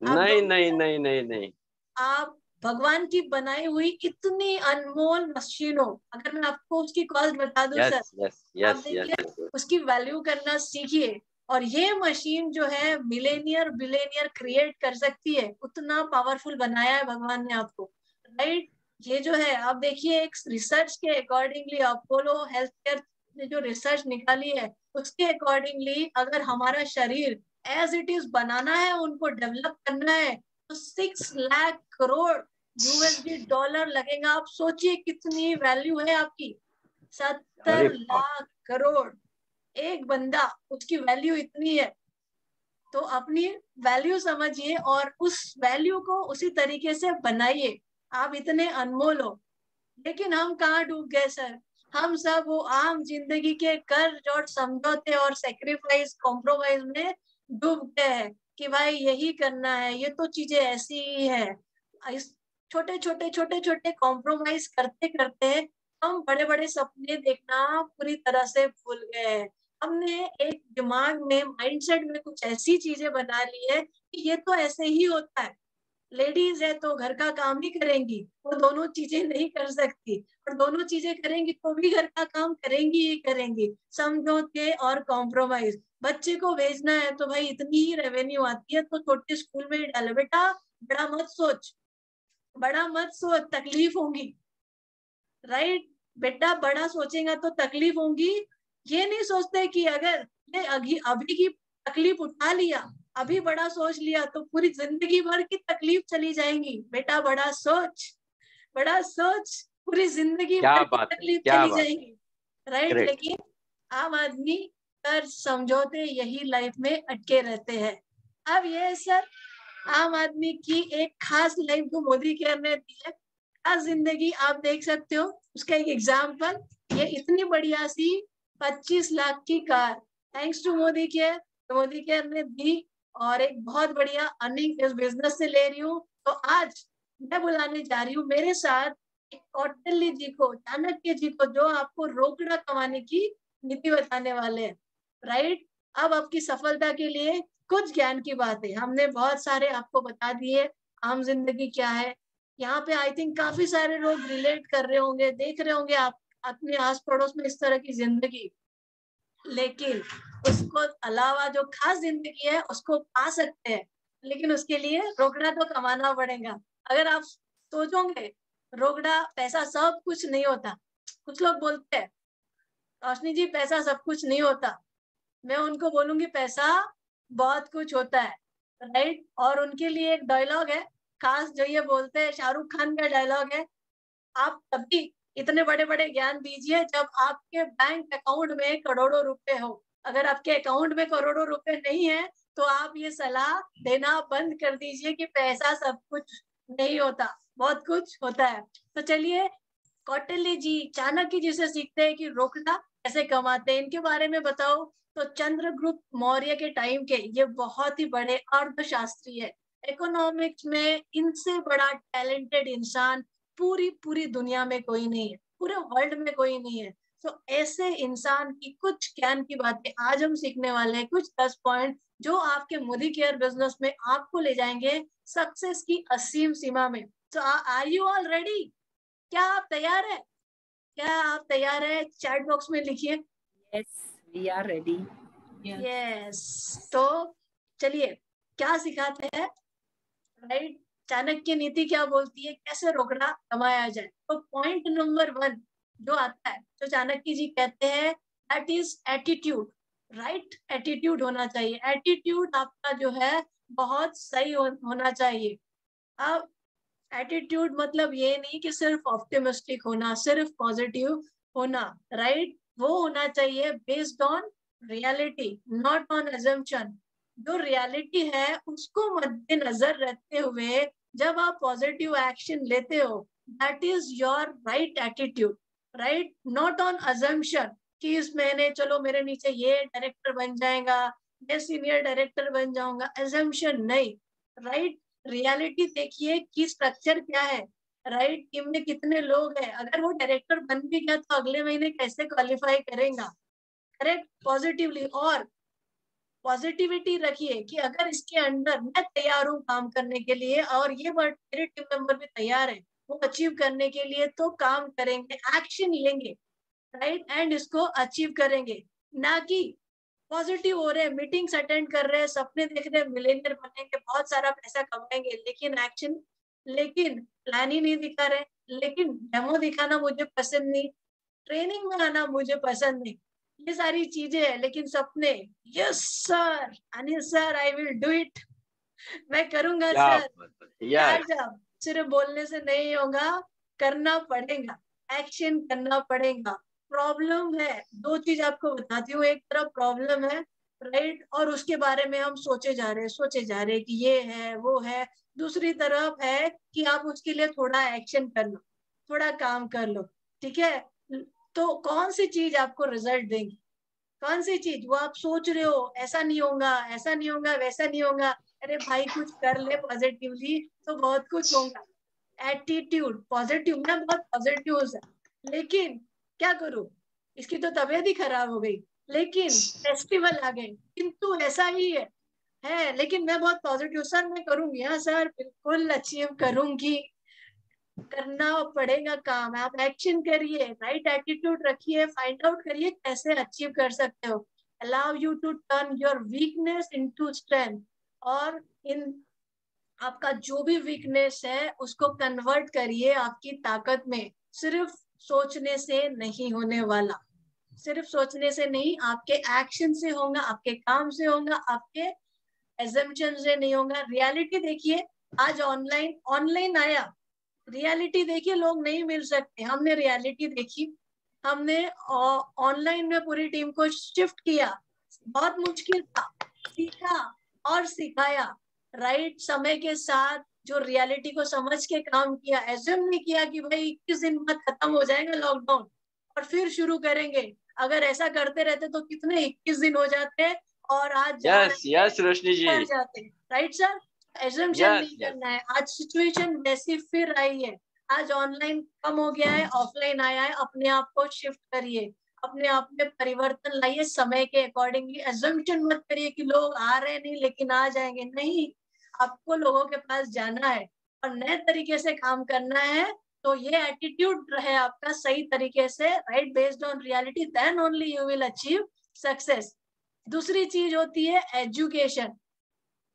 नहीं नहीं नहीं नहीं नहीं। आप भगवान की बनाई हुई इतनी अनमोल मशीन हो, अगर मैं आपको उसकी कॉस्ट बता दूं सर, यस यस आप यस देखिए, यस। उसकी वैल्यू करना सीखिए। और ये मशीन जो है मिलेनियर बिलेनियर क्रिएट कर सकती है, उतना पावरफुल बनाया है भगवान ने आपको, राइट? ये जो है आप देखिए, एक रिसर्च के अकॉर्डिंगली, अपोलो हेल्थ केयर ने जो रिसर्च निकाली है उसके अकॉर्डिंगली, अगर हमारा शरीर एज इट इज बनाना है, उनको डेवलप करना है, तो 6 लाख करोड़ यूएसडी डॉलर लगेगा। आप सोचिए कितनी वैल्यू है आपकी, 70 लाख करोड़। एक बंदा, उसकी वैल्यू इतनी है, तो अपनी वैल्यू समझिए और उस वैल्यू को उसी तरीके से बनाइए। आप इतने अनमोल हो, लेकिन हम कहाँ डूब गए सर? हम सब वो आम जिंदगी के कर्ज और समझौते और सेक्रीफाइस कॉम्प्रोमाइज में डूब गए हैं कि भाई यही करना है, ये तो चीजें ऐसी ही है। इस छोटे छोटे कॉम्प्रोमाइज करते करते हम बड़े बड़े सपने देखना पूरी तरह से भूल गए हैं। हमने एक दिमाग में माइंडसेट में कुछ ऐसी चीजें बना ली है कि ये तो ऐसे ही होता है, लेडीज है तो घर का काम ही करेंगी, वो दोनों चीजें नहीं कर सकती, और दोनों चीजें करेंगी तो भी घर का काम करेंगी ही करेंगी। समझौते और कॉम्प्रोमाइज। बच्चे को भेजना है तो भाई इतनी ही रेवेन्यू आती है तो छोटे स्कूल में ही डालो। बेटा बड़ा मत सोच, बड़ा मत सोच, तकलीफ होगी। राइट, बेटा बड़ा सोचेगा तो तकलीफ होगी। ये नहीं सोचते कि अगर ये अभी की तकलीफ उठा लिया, अभी बड़ा सोच लिया तो पूरी जिंदगी भर की तकलीफ चली जाएंगी। बेटा बड़ा सोच, बड़ा सोच, पूरी जिंदगी भर की तकलीफ चली जाएंगी। राइट, लेकिन आम आदमी कर्ज समझौते यही लाइफ में अटके रहते हैं। अब ये सर आम आदमी की एक खास लाइफ जो मोदी केयर ने दी है, खास जिंदगी आप देख सकते हो। उसका एक एग्जाम्पल, ये इतनी बढ़िया सी 25 लाख की car thanks to Modi care, Modi care ने दी, और एक बहुत बढ़िया अर्निंग इस बिजनेस से ले रही हूँ। तो आज मैं बुलाने जा रही हूँ मेरे साथ कौटिल्य जी को, चाणक्य जी को, जो आपको रोकड़ा कमाने की नीति बताने वाले हैं। राइट, अब आपकी सफलता के लिए कुछ ज्ञान की बातें हमने बहुत सारे आपको बता दिए। आम जिंदगी क्या है, यहाँ पे आई थिंक काफी सारे लोग रिलेट कर रहे होंगे, देख रहे होंगे आप अपने आस पड़ोस में इस तरह की जिंदगी। लेकिन उसको अलावा जो खास जिंदगी है उसको पा सकते हैं, लेकिन उसके लिए रोकड़ा तो कमाना पड़ेगा। अगर आप सोचोगे रोकड़ा पैसा सब कुछ नहीं होता, कुछ लोग बोलते हैं रोशनी जी पैसा सब कुछ नहीं होता, मैं उनको बोलूंगी पैसा बहुत कुछ होता है। राइट, और उनके लिए एक डायलॉग है खास जो ये बोलते हैं, शाहरुख खान का डायलॉग है, आप तभी इतने बड़े बड़े ज्ञान दीजिए जब आपके बैंक अकाउंट में करोड़ों रुपए हो। अगर आपके अकाउंट में करोड़ों रुपए नहीं है तो आप ये सलाह देना बंद कर दीजिए कि पैसा सब कुछ नहीं होता, बहुत कुछ होता है। तो चलिए कौटिल्य जी, चाणक्य जी से सीखते हैं कि रोकड़ा कैसे कमाते हैं, इनके बारे में बताओ। तो चंद्रगुप्त मौर्य के टाइम के ये बहुत ही बड़े अर्थशास्त्री है। इकोनॉमिक्स में इनसे बड़ा टैलेंटेड इंसान पूरी पूरी दुनिया में कोई नहीं है, पूरे वर्ल्ड में कोई नहीं है। तो ऐसे इंसान की कुछ ज्ञान की बातें आज हम सीखने वाले हैं, कुछ 10 पॉइंट जो आपके मोदी केयर बिजनेस में आपको ले जाएंगे सक्सेस की असीम सीमा में। तो आर यू ऑल रेडी? क्या आप तैयार है? क्या आप तैयार है? चैट बॉक्स में लिखिए yes we are ready. Yes. तो चलिए क्या सिखाते हैं। राइट, चाणक्य नीति क्या बोलती है, कैसे रोकड़ा कमाया जाए। तो पॉइंट नंबर 1 जो आता है, जो चाणक्य जी कहते हैं, that is attitude. Right, attitude होना चाहिए। एटीट्यूड आपका जो है बहुत सही होना चाहिए। अब एटीट्यूड मतलब ये नहीं कि सिर्फ ऑप्टिमिस्टिक होना, सिर्फ पॉजिटिव होना। राइट, वो होना चाहिए based on reality, not on assumption. जो रियलिटी है उसको मद्देनजर रखते हुए जब आप पॉजिटिव एक्शन लेते हो, that is your right attitude. Right, not on assumption कि इस महीने चलो मेरे नीचे ये डायरेक्टर बन जाएगा, मैं सीनियर डायरेक्टर बन जाऊंगा, अजम्पशन नहीं। राइट, रियलिटी देखिए कि स्ट्रक्चर क्या है। राइट, टीम में कितने लोग हैं, अगर वो डायरेक्टर बन भी गया तो अगले महीने कैसे क्वालिफाई करेगा। करेक्ट, पॉजिटिवली, और पॉजिटिविटी रखिए कि अगर इसके अंदर मैं तैयार हूँ काम करने के लिए और ये मेरे टीम मेंबर भी तैयार है वो अचीव करने के लिए, तो काम करेंगे, एक्शन लेंगे। राइट, एंड इसको अचीव करेंगे। ना कि पॉजिटिव हो रहे हैं, मीटिंग्स अटेंड कर रहे हैं, सपने देख रहे हैं, मिलियनर बनेंगे, बहुत सारा पैसा कमाएंगे, लेकिन प्लान ही नहीं दिखा रहे, लेकिन डेमो दिखाना मुझे पसंद नहीं, ट्रेनिंग में आना मुझे पसंद नहीं, ये सारी चीजें है, लेकिन सपने yes sir, Anil sir I will do it, मैं करूंगा सर। जब सिर्फ बोलने से नहीं होगा, करना पड़ेगा, एक्शन करना पड़ेगा। प्रॉब्लम है, 2 चीज आपको बताती हूँ, एक तरफ प्रॉब्लम है, राइट, और उसके बारे में हम सोचे जा रहे हैं कि ये है वो है। दूसरी तरफ है कि आप उसके लिए थोड़ा एक्शन करना। थोड़ा काम कर लो, ठीक है। तो कौन सी चीज आपको रिजल्ट देगी, कौन सी चीज वो आप सोच रहे हो ऐसा नहीं होगा, ऐसा नहीं होगा, वैसा नहीं होगा, अरे भाई कुछ कर ले पॉजिटिवली तो बहुत कुछ होगा। एटीट्यूड पॉजिटिव, मैं बहुत पॉजिटिव हूँ सर, लेकिन क्या करूं, इसकी तो तबीयत ही खराब हो गई, लेकिन फेस्टिवल आ गए, किंतु ऐसा ही है, लेकिन मैं बहुत पॉजिटिव सर, मैं करूंगी, हाँ सर बिल्कुल अचीव करूंगी। करना पड़ेगा काम, आप एक्शन करिए, राइट एटीट्यूड रखिए, फाइंड आउट करिए कैसे अचीव कर सकते हो। Allow you to turn your weakness into strength, और इन आपका जो भी वीकनेस है उसको कन्वर्ट करिए आपकी ताकत में। सिर्फ सोचने से नहीं होने वाला, सिर्फ सोचने से नहीं, आपके एक्शन से होगा, आपके काम से होगा, आपके एजम्पशन से नहीं होगा। रियलिटी देखिए, आज ऑनलाइन ऑनलाइन आया, रियलिटी देखिए लोग नहीं मिल सकते, हमने रियलिटी देखी, हमने ऑनलाइन में पूरी टीम को शिफ्ट किया, बहुत मुश्किल था, सीखा और सिखाया, राइट समय के साथ जो रियलिटी को समझ के काम किया, एज्यूम नहीं किया कि भाई 21 दिन बाद खत्म हो जाएगा लॉकडाउन और फिर शुरू करेंगे। अगर ऐसा करते रहते तो कितने 21 दिन हो जाते और आज जहाँ यस रोशनी जी, कर जाते, राइट सर। एजम्पशन नहीं करना है, आज सिचुएशन वैसी फिर आई है, आज ऑनलाइन कम हो गया है, ऑफलाइन आया है, अपने आप को शिफ्ट करिए, अपने आप में परिवर्तन लाइए समय के अकॉर्डिंगली। एजम्पशन मत करिए कि लोग आ रहे नहीं लेकिन आ जाएंगे, नहीं, आपको लोगों के पास जाना है और नए तरीके से काम करना है। तो ये एटीट्यूड रहे आपका सही तरीके से, right, based on reality, then only you will achieve success. दूसरी चीज होती है एजुकेशन।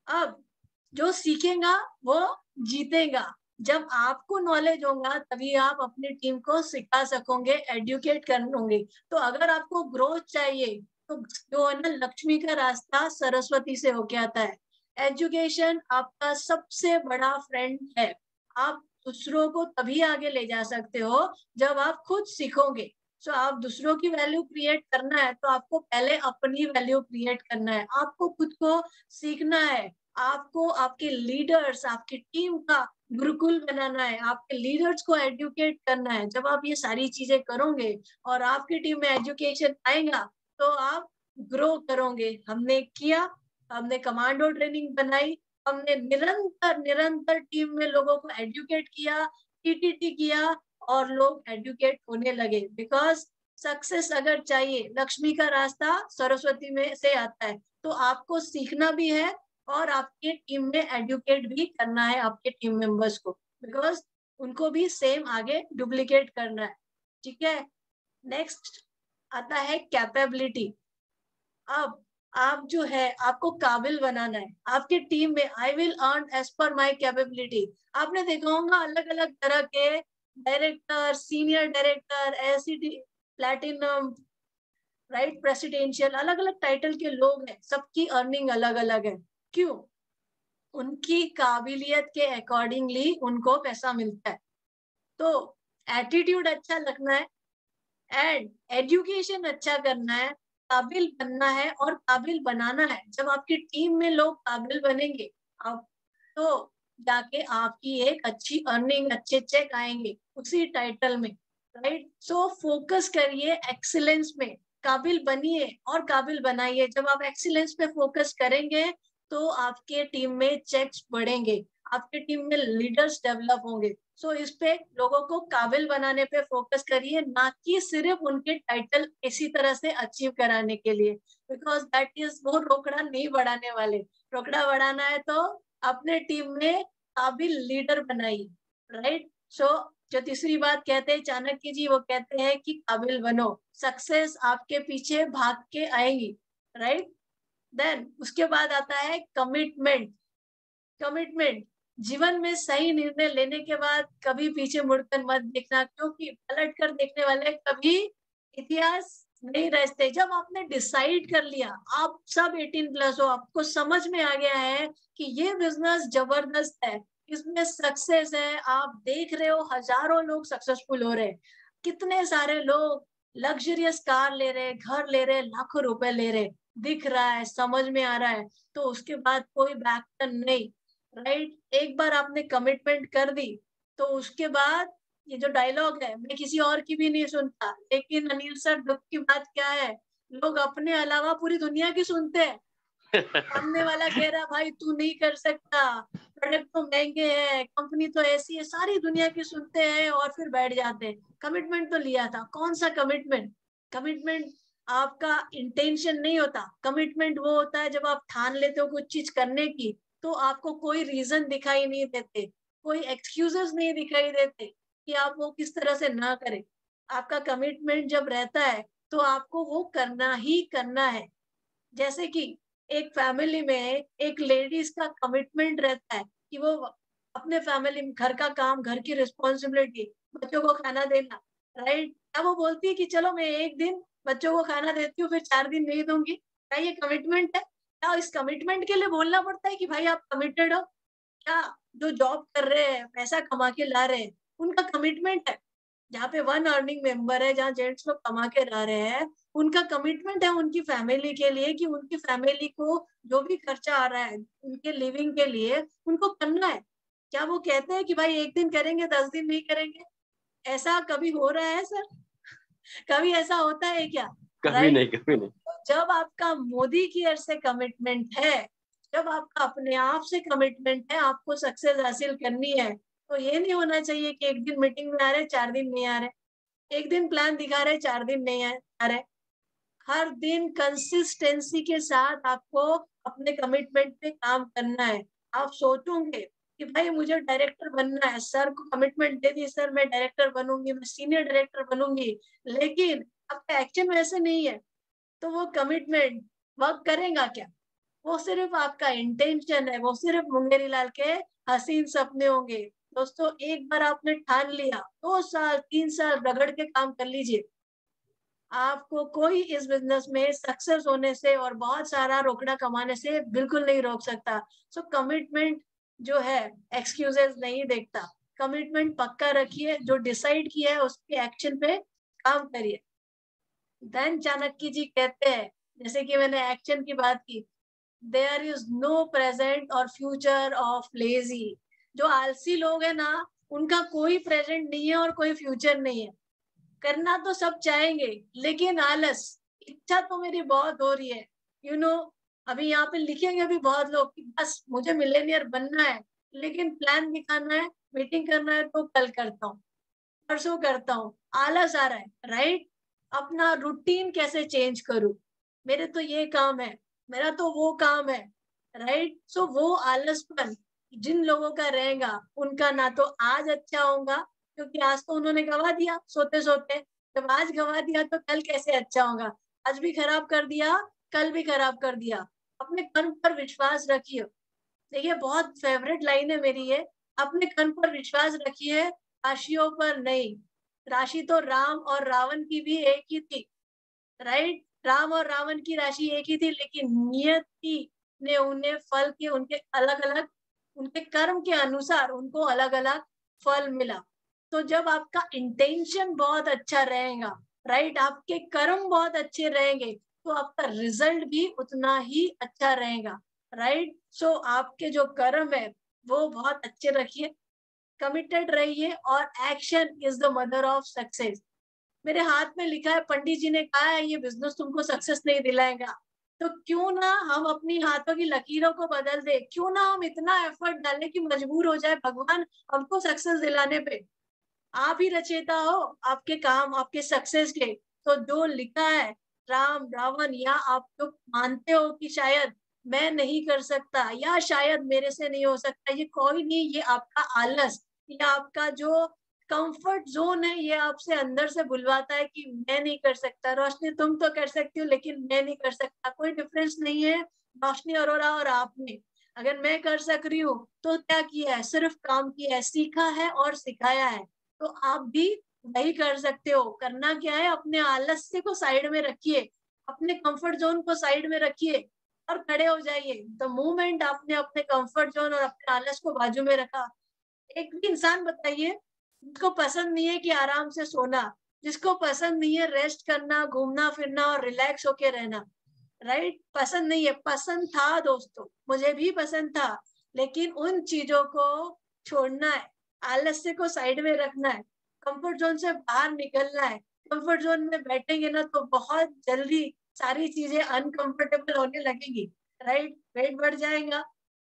अब जो सीखेगा वो जीतेगा, जब आपको नॉलेज होगा तभी आप अपनी टीम को सिखा सकोगे, एडुकेट करोगे। तो अगर आपको ग्रोथ चाहिए तो जो है ना, लक्ष्मी का रास्ता सरस्वती से होके आता है। एजुकेशन आपका सबसे बड़ा फ्रेंड है, आप दूसरों को तभी आगे ले जा सकते हो जब आप खुद सीखोगे। सो आप दूसरों की वैल्यू क्रिएट करना है तो आपको पहले अपनी वैल्यू क्रिएट करना है, आपको खुद को सीखना है, आपको आपके लीडर्स, आपकी टीम का गुरुकुल बनाना है, आपके लीडर्स को एडुकेट करना है। जब आप ये सारी चीजें करोगे और आपकी टीम में एजुकेशन आएगा तो आप ग्रो करोगे। हमने किया, हमने कमांडो ट्रेनिंग बनाई, हमने निरंतर निरंतर टीम में लोगों को एडुकेट किया, टीटीटी किया और लोग एडुकेट होने लगे। बिकॉज सक्सेस अगर चाहिए, लक्ष्मी का रास्ता सरस्वती में से आता है, तो आपको सीखना भी है और आपके टीम में एडुकेट भी करना है आपके टीम मेंबर्स को, बिकॉज उनको भी सेम आगे डुप्लीकेट करना है, ठीक है। नेक्स्ट आता है कैपेबिलिटी। अब आप जो है आपको काबिल बनाना है आपके टीम में। I will earn as per my capability. आपने देखा होगा अलग अलग तरह के director, senior director, ACD, platinum, right, presidential, अलग अलग टाइटल के लोग हैं, सबकी अर्निंग अलग अलग है। क्यों? उनकी काबिलियत के अकॉर्डिंगली उनको पैसा मिलता है। तो एटीट्यूड अच्छा रखना है एंड एजुकेशन अच्छा करना है, काबिल बनना है और काबिल बनाना है। जब आपकी टीम में लोग काबिल बनेंगे आप, तो जाके आपकी एक अच्छी अर्निंग, अच्छे चेक आएंगे उसी टाइटल में, राइट। सो फोकस करिए एक्सीलेंस में, काबिल बनिए और काबिल बनाइए। जब आप एक्सीलेंस पे फोकस करेंगे तो आपके टीम में चेक्स बढ़ेंगे, आपके टीम में लीडर्स डेवलप होंगे। सो इस पे लोगों को काबिल बनाने पे फोकस करिए, ना कि सिर्फ उनके टाइटल इसी तरह से अचीव कराने के लिए, बिकॉज दैट इज, वो रोकड़ा नहीं बढ़ाने वाले। रोकड़ा बढ़ाना है तो अपने टीम में काबिल लीडर बनाइए, राइट। सो जो तीसरी बात कहते हैं चाणक्य जी, वो कहते हैं कि काबिल बनो, सक्सेस आपके पीछे भाग के आएगी, राइट। देन उसके बाद आता है कमिटमेंट। कमिटमेंट, जीवन में सही निर्णय लेने के बाद कभी पीछे मुड़कर मत देखना, क्योंकि पलट कर देखने वाले कभी इतिहास नहीं रचते। जब आपने डिसाइड कर लिया, आप सब 18+ हो, आपको समझ में आ गया है कि ये बिजनेस जबरदस्त है, इसमें सक्सेस है, आप देख रहे हो हजारों लोग सक्सेसफुल हो रहे, कितने सारे लोग लग्जरियस कार ले रहे, घर ले रहे, लाखों रुपए ले रहे, दिख रहा है, समझ में आ रहा है, तो उसके बाद कोई बैकटर्न नहीं, राइट। एक बार आपने कमिटमेंट कर दी तो उसके बाद ये जो डायलॉग है मैं किसी और की भी नहीं सुनता, लेकिन अनिल सर दुख की बात क्या है, लोग अपने अलावा पूरी दुनिया की सुनते हैं। सामने वाला कह रहा भाई तू नहीं कर सकता, प्रोडक्ट तो महंगे हैं, कंपनी तो ऐसी है, सारी दुनिया की सुनते हैं और फिर बैठ जाते हैं। कमिटमेंट तो लिया था, कौन सा कमिटमेंट? कमिटमेंट आपका इंटेंशन नहीं होता, कमिटमेंट वो होता है जब आप ठान लेते हो कुछ चीज करने की, तो आपको कोई रीजन दिखाई नहीं देते, कोई एक्सक्यूजेस नहीं दिखाई देते कि आप वो किस तरह से ना करें। आपका कमिटमेंट जब रहता है तो आपको वो करना ही करना है। जैसे कि एक फैमिली में एक लेडीज का कमिटमेंट रहता है कि वो अपने फैमिली में घर का काम, घर की रिस्पॉन्सिबिलिटी, बच्चों को खाना देना, राइट? क्या वो बोलती है कि चलो मैं एक दिन बच्चों को खाना देती हूँ फिर 4 दिन नहीं दूंगी? क्या ये कमिटमेंट है? क्या इस कमिटमेंट के लिए बोलना पड़ता है कि भाई आप कमिटेड हो? क्या जो जॉब कर रहे हैं, पैसा कमा के ला रहे हैं, उनका कमिटमेंट है? जहाँ पे 1 अर्निंग मेंबर है, जहाँ जेंट्स लोग कमा के ला रहे हैं, उनका कमिटमेंट है उनकी फैमिली के लिए कि उनकी फैमिली को जो भी खर्चा आ रहा है उनके लिविंग के लिए उनको करना है। क्या वो कहते हैं कि भाई एक दिन करेंगे 10 दिन नहीं करेंगे? ऐसा कभी हो रहा है सर? कभी ऐसा होता है क्या? कभी नहीं, कभी नहीं। जब आपका मोदी केयर से कमिटमेंट है, जब आपका अपने आप से कमिटमेंट है, आपको सक्सेस हासिल करनी है, तो ये नहीं होना चाहिए कि एक दिन मीटिंग में आ रहे 4 दिन नहीं आ रहे, एक दिन प्लान दिखा रहे 4 दिन नहीं आ रहे। हर दिन कंसिस्टेंसी के साथ आपको अपने कमिटमेंट पे काम करना है। आप सोचोगे कि भाई मुझे डायरेक्टर बनना है, सर को कमिटमेंट दे दी, सर मैं डायरेक्टर बनूंगी, मैं सीनियर डायरेक्टर बनूंगी, लेकिन आपका एक्शन वैसे नहीं है, तो वो कमिटमेंट वर्क करेगा क्या? वो सिर्फ आपका इंटेंशन है, वो सिर्फ मुंगेरी लाल के हसीन सपने होंगे। दोस्तों एक बार आपने ठान लिया, 2 साल 3 साल रगड़ के काम कर लीजिए, आपको कोई इस बिजनेस में सक्सेस होने से और बहुत सारा रोकड़ा कमाने से बिल्कुल नहीं रोक सकता। सो कमिटमेंट जो है एक्सक्यूजेस नहीं देखता, कमिटमेंट पक्का रखिए, जो डिसाइड किया है उसके एक्शन पे काम करिए। धन चाणक्य जी कहते हैं, जैसे कि मैंने एक्शन की बात की, देयर इज नो प्रेजेंट और फ्यूचर ऑफ लेजी। जो आलसी लोग है ना, उनका कोई प्रेजेंट नहीं है और कोई फ्यूचर नहीं है। करना तो सब चाहेंगे, लेकिन आलस, इच्छा तो मेरी बहुत हो रही है, यू नो अभी यहाँ पे लिखेंगे भी बहुत लोग कि बस मुझे मिलेनियर बनना है, लेकिन प्लान दिखाना है, मीटिंग करना है तो कल करता हूँ, परसों करता हूँ, आलस आ रहा है, राइट? अपना रूटीन कैसे चेंज करूं, मेरे तो ये काम है, मेरा तो वो काम है, राइट? सो वो आलसपन जिन लोगों का रहेगा उनका ना तो आज अच्छा होगा, क्योंकि आज तो उन्होंने गवा दिया सोते सोते, जब आज गवा दिया तो कल कैसे अच्छा होगा? आज भी खराब कर दिया, कल भी खराब कर दिया। अपने कर्म पर विश्वास रखिए। देखिए बहुत फेवरेट लाइन है मेरी ये, अपने कर्म पर विश्वास रखिए, राशियों पर नहीं। राशि तो राम और रावण की भी एक ही थी, राइट? राम और रावण की राशि एक ही थी, लेकिन नियति ने उन्हें फल के उनके अलग अलग, उनके कर्म के अनुसार उनको अलग अलग फल मिला। तो जब आपका इंटेंशन बहुत अच्छा रहेगा, राइट, आपके कर्म बहुत अच्छे रहेंगे, तो आपका रिजल्ट भी उतना ही अच्छा रहेगा, राइट? सो आपके जो कर्म है वो बहुत अच्छे रखिए, कमिटेड रहिए, और action is the mother of success. मेरे हाथ में लिखा है, पंडित जी ने कहा है ये बिजनेस तुमको सक्सेस नहीं दिलाएगा, तो क्यों ना हम अपनी हाथों की लकीरों को बदल दे, क्यों ना हम इतना एफर्ट डालें कि मजबूर हो जाए भगवान हमको सक्सेस दिलाने पे। आप ही रचेता हो आपके काम, आपके सक्सेस के। तो जो लिखा है राम रावण, या आप जो मानते हो कि शायद मैं नहीं कर सकता या शायद मेरे से नहीं हो सकता, ये कोई नहीं, ये आपका आलस या आपका जो कंफर्ट जोन है, ये आपसे अंदर से बुलवाता है कि मैं नहीं कर सकता। रोशनी तुम तो कर सकती हो, लेकिन मैं नहीं कर सकता। कोई डिफरेंस नहीं है रोशनी अरोरा और आप में। अगर मैं कर सक रही हूँ तो क्या किया है? सिर्फ काम किया है, सीखा है और सिखाया है। तो आप भी वही कर सकते हो। करना क्या है? अपने आलस्य को साइड में रखिए, अपने कंफर्ट जोन को साइड में रखिए और खड़े हो जाइए। द मोमेंट आपने अपने कंफर्ट जोन और अपने आलस को बाजू में रखा, एक भी इंसान बताइए जिसको पसंद नहीं है कि आराम से सोना, जिसको पसंद नहीं है रेस्ट करना, घूमना फिरना और रिलैक्स होके रहना, राइट? पसंद नहीं है। पसंद था दोस्तों, मुझे भी पसंद था, लेकिन उन चीजों को छोड़ना है, आलस्य को साइड में रखना है, कंफर्ट जोन से बाहर निकलना है। कंफर्ट जोन में बैठेंगे ना तो बहुत जल्दी सारी चीजें अनकंफर्टेबल होने लगेंगी, राइट? वेट बढ़ जाएगा,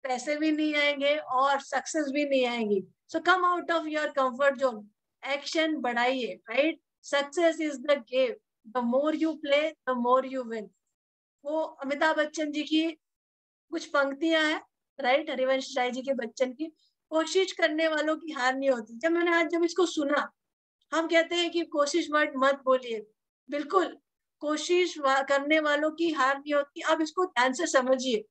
पैसे भी नहीं आएंगे और सक्सेस भी नहीं आएगी। So come out of your comfort zone, action बढ़ाइए, right? Success is the game, the more you play the more you win. वो अमिताभ बच्चन जी की कुछ पंक्तियां हैं, राइट? हरिवंश राय जी के बच्चन की, कोशिश करने वालों की हार नहीं होती। जब मैंने आज जब इसको सुना, हम कहते हैं कि कोशिश वर्ड मत बोलिए, बिल्कुल कोशिश करने वालों की हार नहीं होती। अब इसको ध्यान से समझिए,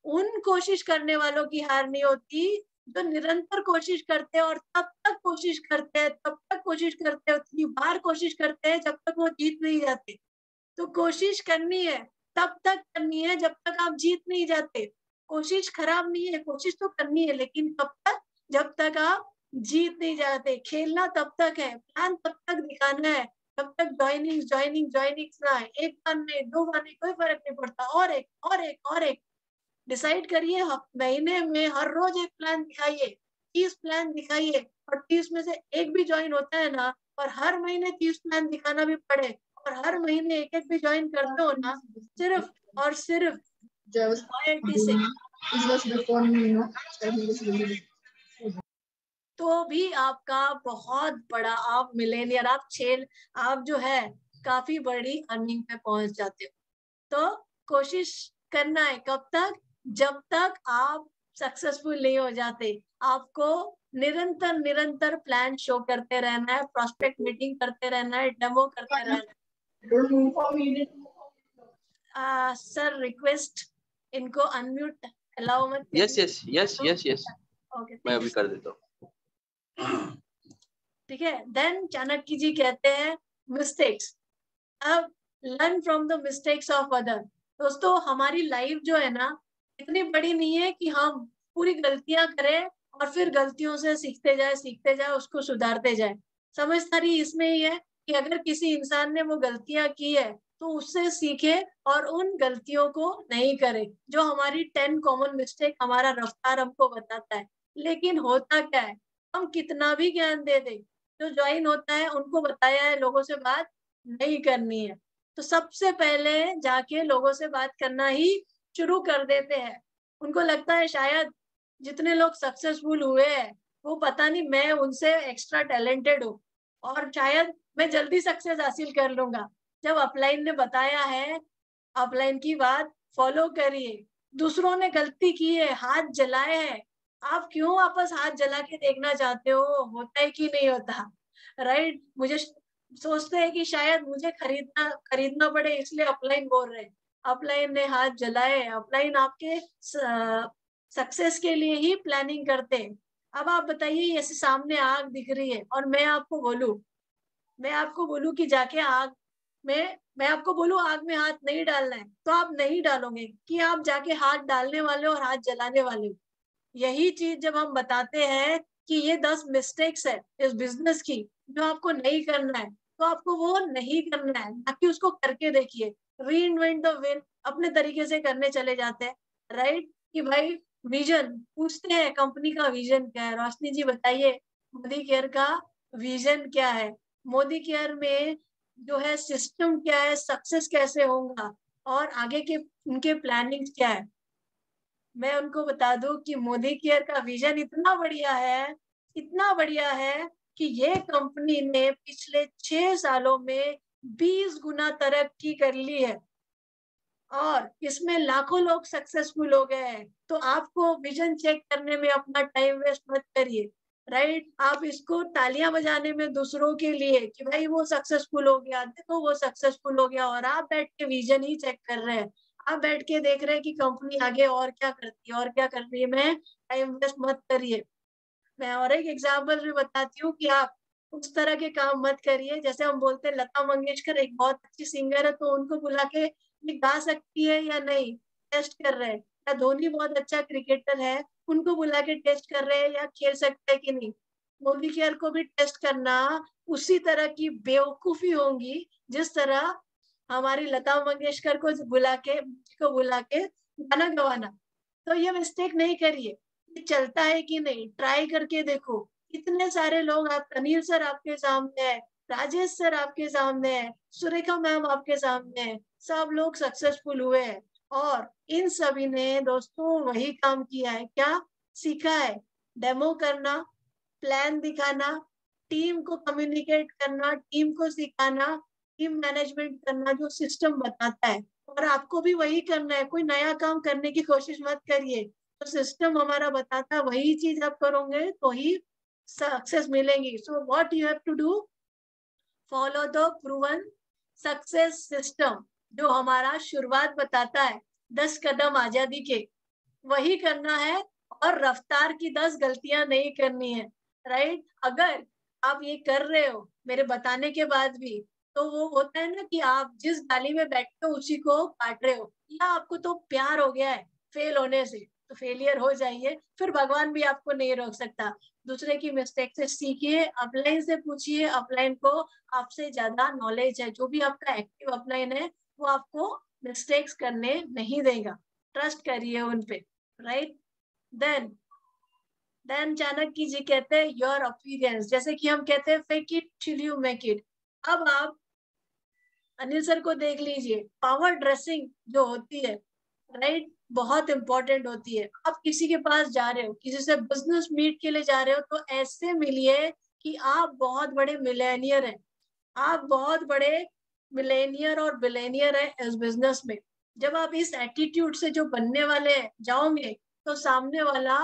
उन कोशिश करने वालों की हार नहीं होती जो निरंतर कोशिश करते हैं और तब तक कोशिश करते हैं, तब तक कोशिश करते हैं, उतनी बार कोशिश करते हैं जब तक वो जीत नहीं जाते। तो कोशिश करनी है, तब तक करनी है जब तक आप जीत नहीं जाते। कोशिश खराब नहीं है, कोशिश तो करनी है, लेकिन कब तक? जब तक आप जीत नहीं जाते। खेलना तब तक है, प्लान तब तक दिखाना है, तब तक ज्वाइनिंग ना है। एक बार नहीं, दो बार नहीं, कोई फर्क नहीं पड़ता। और एक डिसाइड करिए, महीने में हर रोज एक प्लान दिखाइए, 30 प्लान दिखाइए, और 30 में से एक भी ज्वाइन होता है ना, और हर महीने 30 प्लान दिखाना भी पड़े और हर महीने एक एक भी ज्वाइन करते हो ना, सिर्फ और सिर्फ लॉयल्टी से, तो भी आपका बहुत बड़ा, आप मिलेनियर, आप जो है काफी बड़ी अर्निंग पे पहुंच जाते हो। तो कोशिश करना है, कब तक? जब तक आप सक्सेसफुल नहीं हो जाते। आपको निरंतर प्लान शो करते रहना है, प्रोस्पेक्ट मीटिंग करते रहना है, डेमो करते रहना है। सर रिक्वेस्ट, इनको अनम्यूट अलाउ मत करिए। यस ओके, मैं अभी कर देता हूँ। ठीक है। देन चाणक्य जी कहते हैं मिस्टेक्स, अब learn from the mistakes of other. दोस्तों, हमारी लाइफ जो है ना, इतनी बड़ी नहीं है कि हम पूरी गलतियां करें और फिर गलतियों से सीखते जाए, उसको सुधारते जाए। समझदारी इसमें ही है कि अगर किसी इंसान ने वो गलतियां की है तो उससे सीखे और उन गलतियों को नहीं करे। जो हमारी 10 कॉमन मिस्टेक हमारा रफ्तार हमको बताता है। लेकिन होता क्या है, हम कितना भी ज्ञान दे दे, जो ज्वाइन होता है उनको बताया है लोगों से बात नहीं करनी है, तो सबसे पहले जाके लोगों से बात करना ही शुरू कर देते हैं। उनको लगता है शायद जितने लोग सक्सेसफुल हुए हैं वो पता नहीं मैं उनसे एक्स्ट्रा टैलेंटेड हूँ और शायद मैं जल्दी सक्सेस हासिल कर लूंगा। जब अपलाइन ने बताया है, अपलाइन की बात फॉलो करिए। दूसरों ने गलती की है, हाथ जलाए हैं, आप क्यों वापस हाथ जला के देखना चाहते हो? होता है कि नहीं होता, राइट? मुझे सोचते हैं कि शायद मुझे खरीदना पड़े, इसलिए अपलाइन बोल रहे हैं। अपलाइन ने हाथ जलाए, अपलाइन आपके सक्सेस के लिए ही प्लानिंग करते हैं। अब आप बताइए, ऐसे सामने आग दिख रही है और मैं आपको बोलूं कि जाके आग में, मैं आपको बोलूं आग में हाथ नहीं डालना है, तो आप नहीं डालोगे कि आप जाके हाथ डालने वाले हो और हाथ जलाने वाले हो। यही चीज जब हम बताते हैं कि ये 10 मिस्टेक्स है इस बिजनेस की जो आपको नहीं करना है, तो आपको वो नहीं करना है, बाकी उसको करके देखिए। री इन्वेंट द व्हील, अपने तरीके से करने चले जाते हैं, राइट? कि भाई विजन पूछते हैं, कंपनी का विजन क्या है? रोशनी जी बताइए, मोदी केयर का विजन क्या है? मोदी केयर में जो है सिस्टम क्या है, सक्सेस कैसे होगा और आगे के उनके प्लानिंग क्या है? मैं उनको बता दूं कि मोदी केयर का विजन इतना बढ़िया है कि ये कंपनी ने पिछले 6 सालों में 20 गुना तरक्की कर ली है और इसमें लाखों लोग सक्सेसफुल हो गए हैं। तो आपको विजन चेक करने में अपना टाइम वेस्ट मत करिए, राइट? आप इसको तालियां बजाने में दूसरों के लिए कि भाई वो सक्सेसफुल हो गया, देखो वो सक्सेसफुल हो गया, और आप बैठ के विजन ही चेक कर रहे हैं। आप बैठ के देख रहे हैं कि कंपनी आगे और क्या कर रही है, मैं टाइम वेस्ट मत करिए। मैं और एक एग्जाम्पल भी बताती हूँ कि आप उस तरह के काम मत करिए। जैसे हम बोलते हैं लता मंगेशकर एक बहुत अच्छी सिंगर है, तो उनको बुला के ये गा सकती है या नहीं, टेस्ट कर रहे हैं। या धोनी बहुत अच्छा क्रिकेटर है, उनको बुला के टेस्ट कर रहे हैं या खेल सकते हैं कि नहीं। मोदी केयर को भी टेस्ट करना उसी तरह की बेवकूफी होंगी जिस तरह हमारी लता मंगेशकर को बुला के गाना गवाना। तो ये मिस्टेक नहीं करिए। चलता है कि नहीं ट्राई करके देखो, इतने सारे लोग, आप अनिल सर आपके सामने है, राजेश सर आपके सामने है, सुरेखा मैम आपके सामने है, सब लोग सक्सेसफुल हुए हैं। और इन सभी ने दोस्तों वही काम किया है, क्या सीखा है? डेमो करना, प्लान दिखाना, टीम को कम्युनिकेट करना, टीम को सिखाना, टीम मैनेजमेंट करना, जो सिस्टम बताता है। और आपको भी वही करना है, कोई नया काम करने की कोशिश मत करिए। तो सिस्टम हमारा बताता है, वही चीज आप करोगे तो ही सक्सेस मिलेंगी। So what you have to do, follow the proven success system, जो हमारा शुरुआत बताता है 10 कदम आजादी के, वही करना है। और रफ्तार की 10 गलतियां नहीं करनी है, राइट? अगर आप ये कर रहे हो मेरे बताने के बाद भी, तो वो होता है ना कि आप जिस डाली में बैठते हो उसी को काट रहे हो, या आपको तो प्यार हो गया है फेल होने से, तो फेलियर हो जाइए, फिर भगवान भी आपको नहीं रोक सकता। दूसरे की मिस्टेक से सीखिए, अपलाइन से पूछिए, अपलाइन को आपसे ज्यादा नॉलेज है। जो भी आपका एक्टिव अपलाइन है वो आपको मिस्टेक्स करने नहीं देगा, ट्रस्ट करिए उन पे, राइट? देन चाणक्य जी कहते हैं योर अपीयरेंस, जैसे कि हम कहते हैं fake it till you make it. अब आप अनिल सर को देख लीजिए, पावर ड्रेसिंग जो होती है, राइट, बहुत इंपॉर्टेंट होती है। आप किसी के पास जा रहे हो, किसी से बिजनेस मीट के लिए जा रहे हो, तो ऐसे मिलिए कि आप बहुत बड़े मिलेनियर हैं, आप बहुत बड़े मिलेनियर और बिलेनियर है इस बिजनेस में। जब आप इस एटीट्यूड से जो बनने वाले हैं जाओगे, तो सामने वाला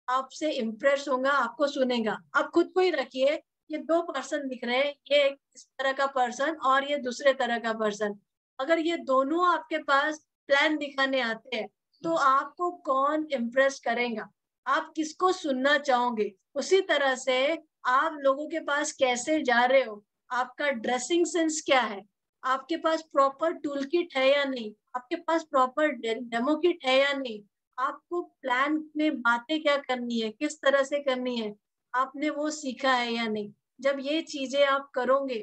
आपसे इम्प्रेस होगा, आपको सुनेगा। आप खुद को ही रखिए, ये 2 पर्सन दिख रहे हैं, ये एक इस तरह का पर्सन और ये दूसरे तरह का पर्सन। अगर ये दोनों आपके पास प्लान दिखाने आते हैं, तो आपको कौन इम्प्रेस करेगा, आप किसको सुनना चाहोगे? उसी तरह से आप लोगों के पास कैसे जा रहे हो, आपका ड्रेसिंग सेंस क्या है, आपके पास प्रॉपर टूल किट है या नहीं, आपके पास प्रॉपर डेमो किट है या नहीं, आपको प्लान में बातें क्या करनी है, किस तरह से करनी है, आपने वो सीखा है या नहीं। जब ये चीजें आप करोगे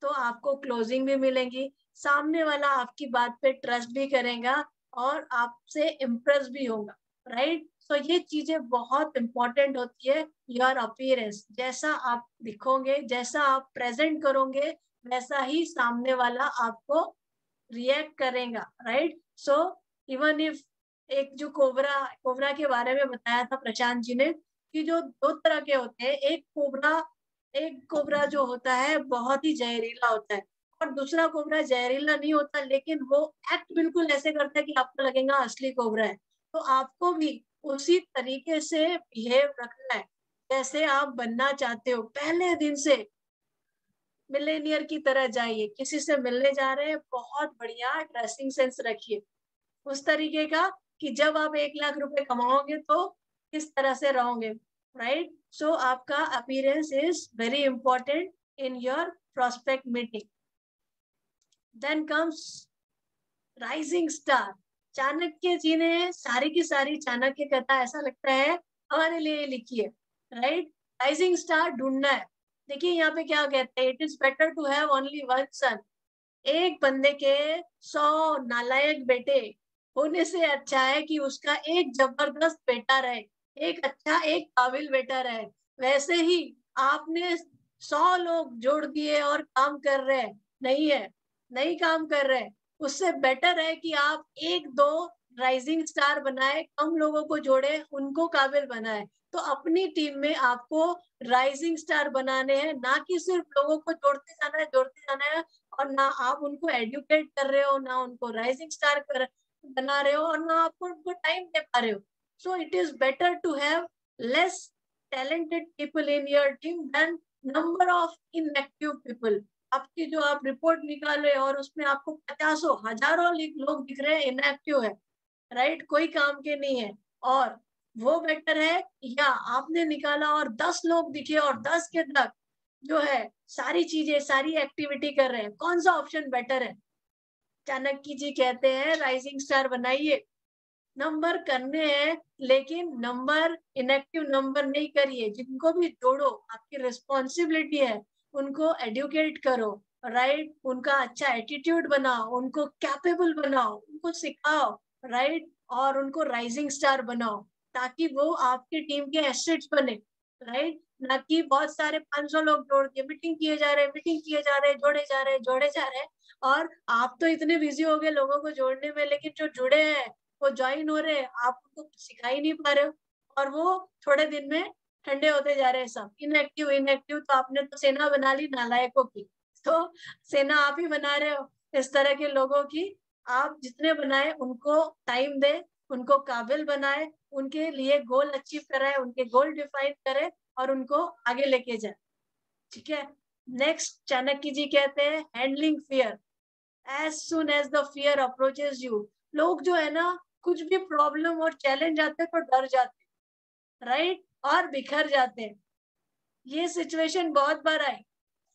तो आपको क्लोजिंग भी मिलेगी, सामने वाला आपकी बात पे ट्रस्ट भी करेगा और आपसे इम्प्रेस भी होगा, राइट? सो ये चीजें बहुत इंपॉर्टेंट होती है। योर अपीयरेंस, जैसा आप दिखोगे, जैसा आप प्रेजेंट करोगे, वैसा ही सामने वाला आपको रिएक्ट करेगा, राइट? सो इवन इफ एक जो कोबरा के बारे में बताया था प्रशांत जी ने, कि जो 2 तरह के होते हैं, एक कोबरा जो होता है बहुत ही जहरीला होता है, और दूसरा कोबरा जहरीला नहीं होता, लेकिन वो एक्ट बिल्कुल ऐसे करता है कि आपको लगेगा असली कोबरा है। तो आपको भी उसी तरीके से बिहेव रखना है जैसे आप बनना चाहते हो। पहले दिन से मिलेनियर की तरह जाइए, किसी से मिलने जा रहे हैं, बहुत बढ़िया ड्रेसिंग सेंस रखिए, उस तरीके का कि जब आप 1 लाख रुपए कमाओगे तो किस तरह से रहोगे, राइट? सो आपका appearance is very important in your prospect meeting. Then comes rising star. Chanakya ji ने सारी की सारी चाणक्य कथा ऐसा लगता है हमारे लिए लिखी है, राइट? राइजिंग स्टार ढूंढना है। देखिए यहाँ पे क्या कहते हैं, it is better to have only one son. एक बंदे के 100 नालायक बेटे होने से अच्छा है कि उसका एक जबरदस्त बेटा रहे, एक अच्छा, एक काबिल बेटा रहे। वैसे ही आपने 100 लोग जोड़ दिए और काम कर रहे हैं, नहीं काम कर रहे, उससे बेटर है कि आप 1-2 राइजिंग स्टार बनाए, कम लोगों को जोड़े, उनको काबिल बनाए। तो अपनी टीम में आपको राइजिंग स्टार बनाने हैं, ना कि सिर्फ लोगों को जोड़ते जाना है, और ना आप उनको एडुकेट कर रहे हो, ना उनको राइजिंग स्टार बना रहे हो, और ना आपको उनको टाइम दे पा रहे हो। So it is better to have less talented people in your team than number of inactive people. आपकी जो आप रिपोर्ट निकाले और उसमें आपको 50 हजारों लोग दिख रहे हैं इनएक्टिव है, राइट? कोई काम के नहीं है। और वो बेटर है, या आपने निकाला और 10 लोग दिखे और 10 के तक जो है सारी चीजें, सारी एक्टिविटी कर रहे हैं, कौन सा ऑप्शन बेटर है? चाणक्य जी कहते हैं राइजिंग स्टार बनाइए, नंबर करने हैं, लेकिन नंबर इनएक्टिव नंबर नहीं करिए। जिनको भी जोड़ो, आपकी रिस्पॉन्सिबिलिटी है, उनको एडुकेट करो, राइट? उनका अच्छा एटीट्यूड बनाओ, उनको कैपेबल बनाओ, उनको सिखाओ, राइट? और उनको राइजिंग स्टार बनाओ, ताकि वो आपकी टीम के एसेट्स बने, राइट? ना कि बहुत सारे 500 लोग जोड़ के मीटिंग किए जा रहे हैं, मीटिंग किए जा रहे हैं, जोड़े जा रहे हैं, जोड़े जा रहे हैं। और आप तो इतने बिजी हो गए लोगों को जोड़ने में, लेकिन जो जुड़े हैं वो ज्वाइन हो रहे हैं, आप उनको सिखा ही नहीं पा रहे हो, और वो थोड़े दिन में ठंडे होते जा रहे हैं सब। इनएक्टिव इनएक्टिव, तो आपने तो सेना बना ली नालायकों की, तो सेना आप ही बना रहे हो इस तरह के लोगों की। आप जितने बनाए उनको टाइम दे, उनको काबिल बनाए, उनके लिए गोल अचीव कराए, उनके गोल डिफाइन करे और उनको आगे लेके जाए। ठीक है। नेक्स्ट, चाणक्य जी कहते हैं handling fear. As soon as the fear approaches you, लोग जो है ना कुछ भी प्रॉब्लम और चैलेंज आते हैं तो डर जाते हैं, राइट, और बिखर जाते हैं। ये सिचुएशन बहुत बार आई।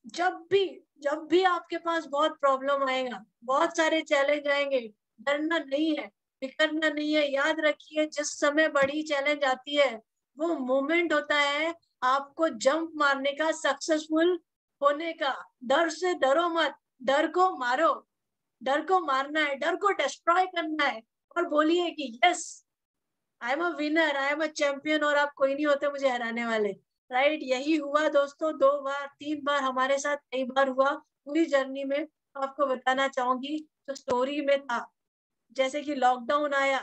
जब भी आपके पास बहुत प्रॉब्लम आएगा, बहुत सारे चैलेंज आएंगे, डरना नहीं है, बिखरना नहीं है। याद रखिए, जिस समय बड़ी चैलेंज आती है वो मोमेंट होता है आपको जंप मारने का, सक्सेसफुल होने का। डर से डरो मत, डर को मारो, डर को मारना है, डर को डिस्ट्रॉय करना है, और बोलिए कि yes I am a winner, I am a champion, और आप कोई नहीं होते मुझे हराने वाले। राइट, यही हुआ दोस्तों, 2 बार 3 बार हमारे साथ, कई बार हुआ पूरी जर्नी में। आपको बताना चाहूंगी तो स्टोरी में था, जैसे कि लॉकडाउन आया,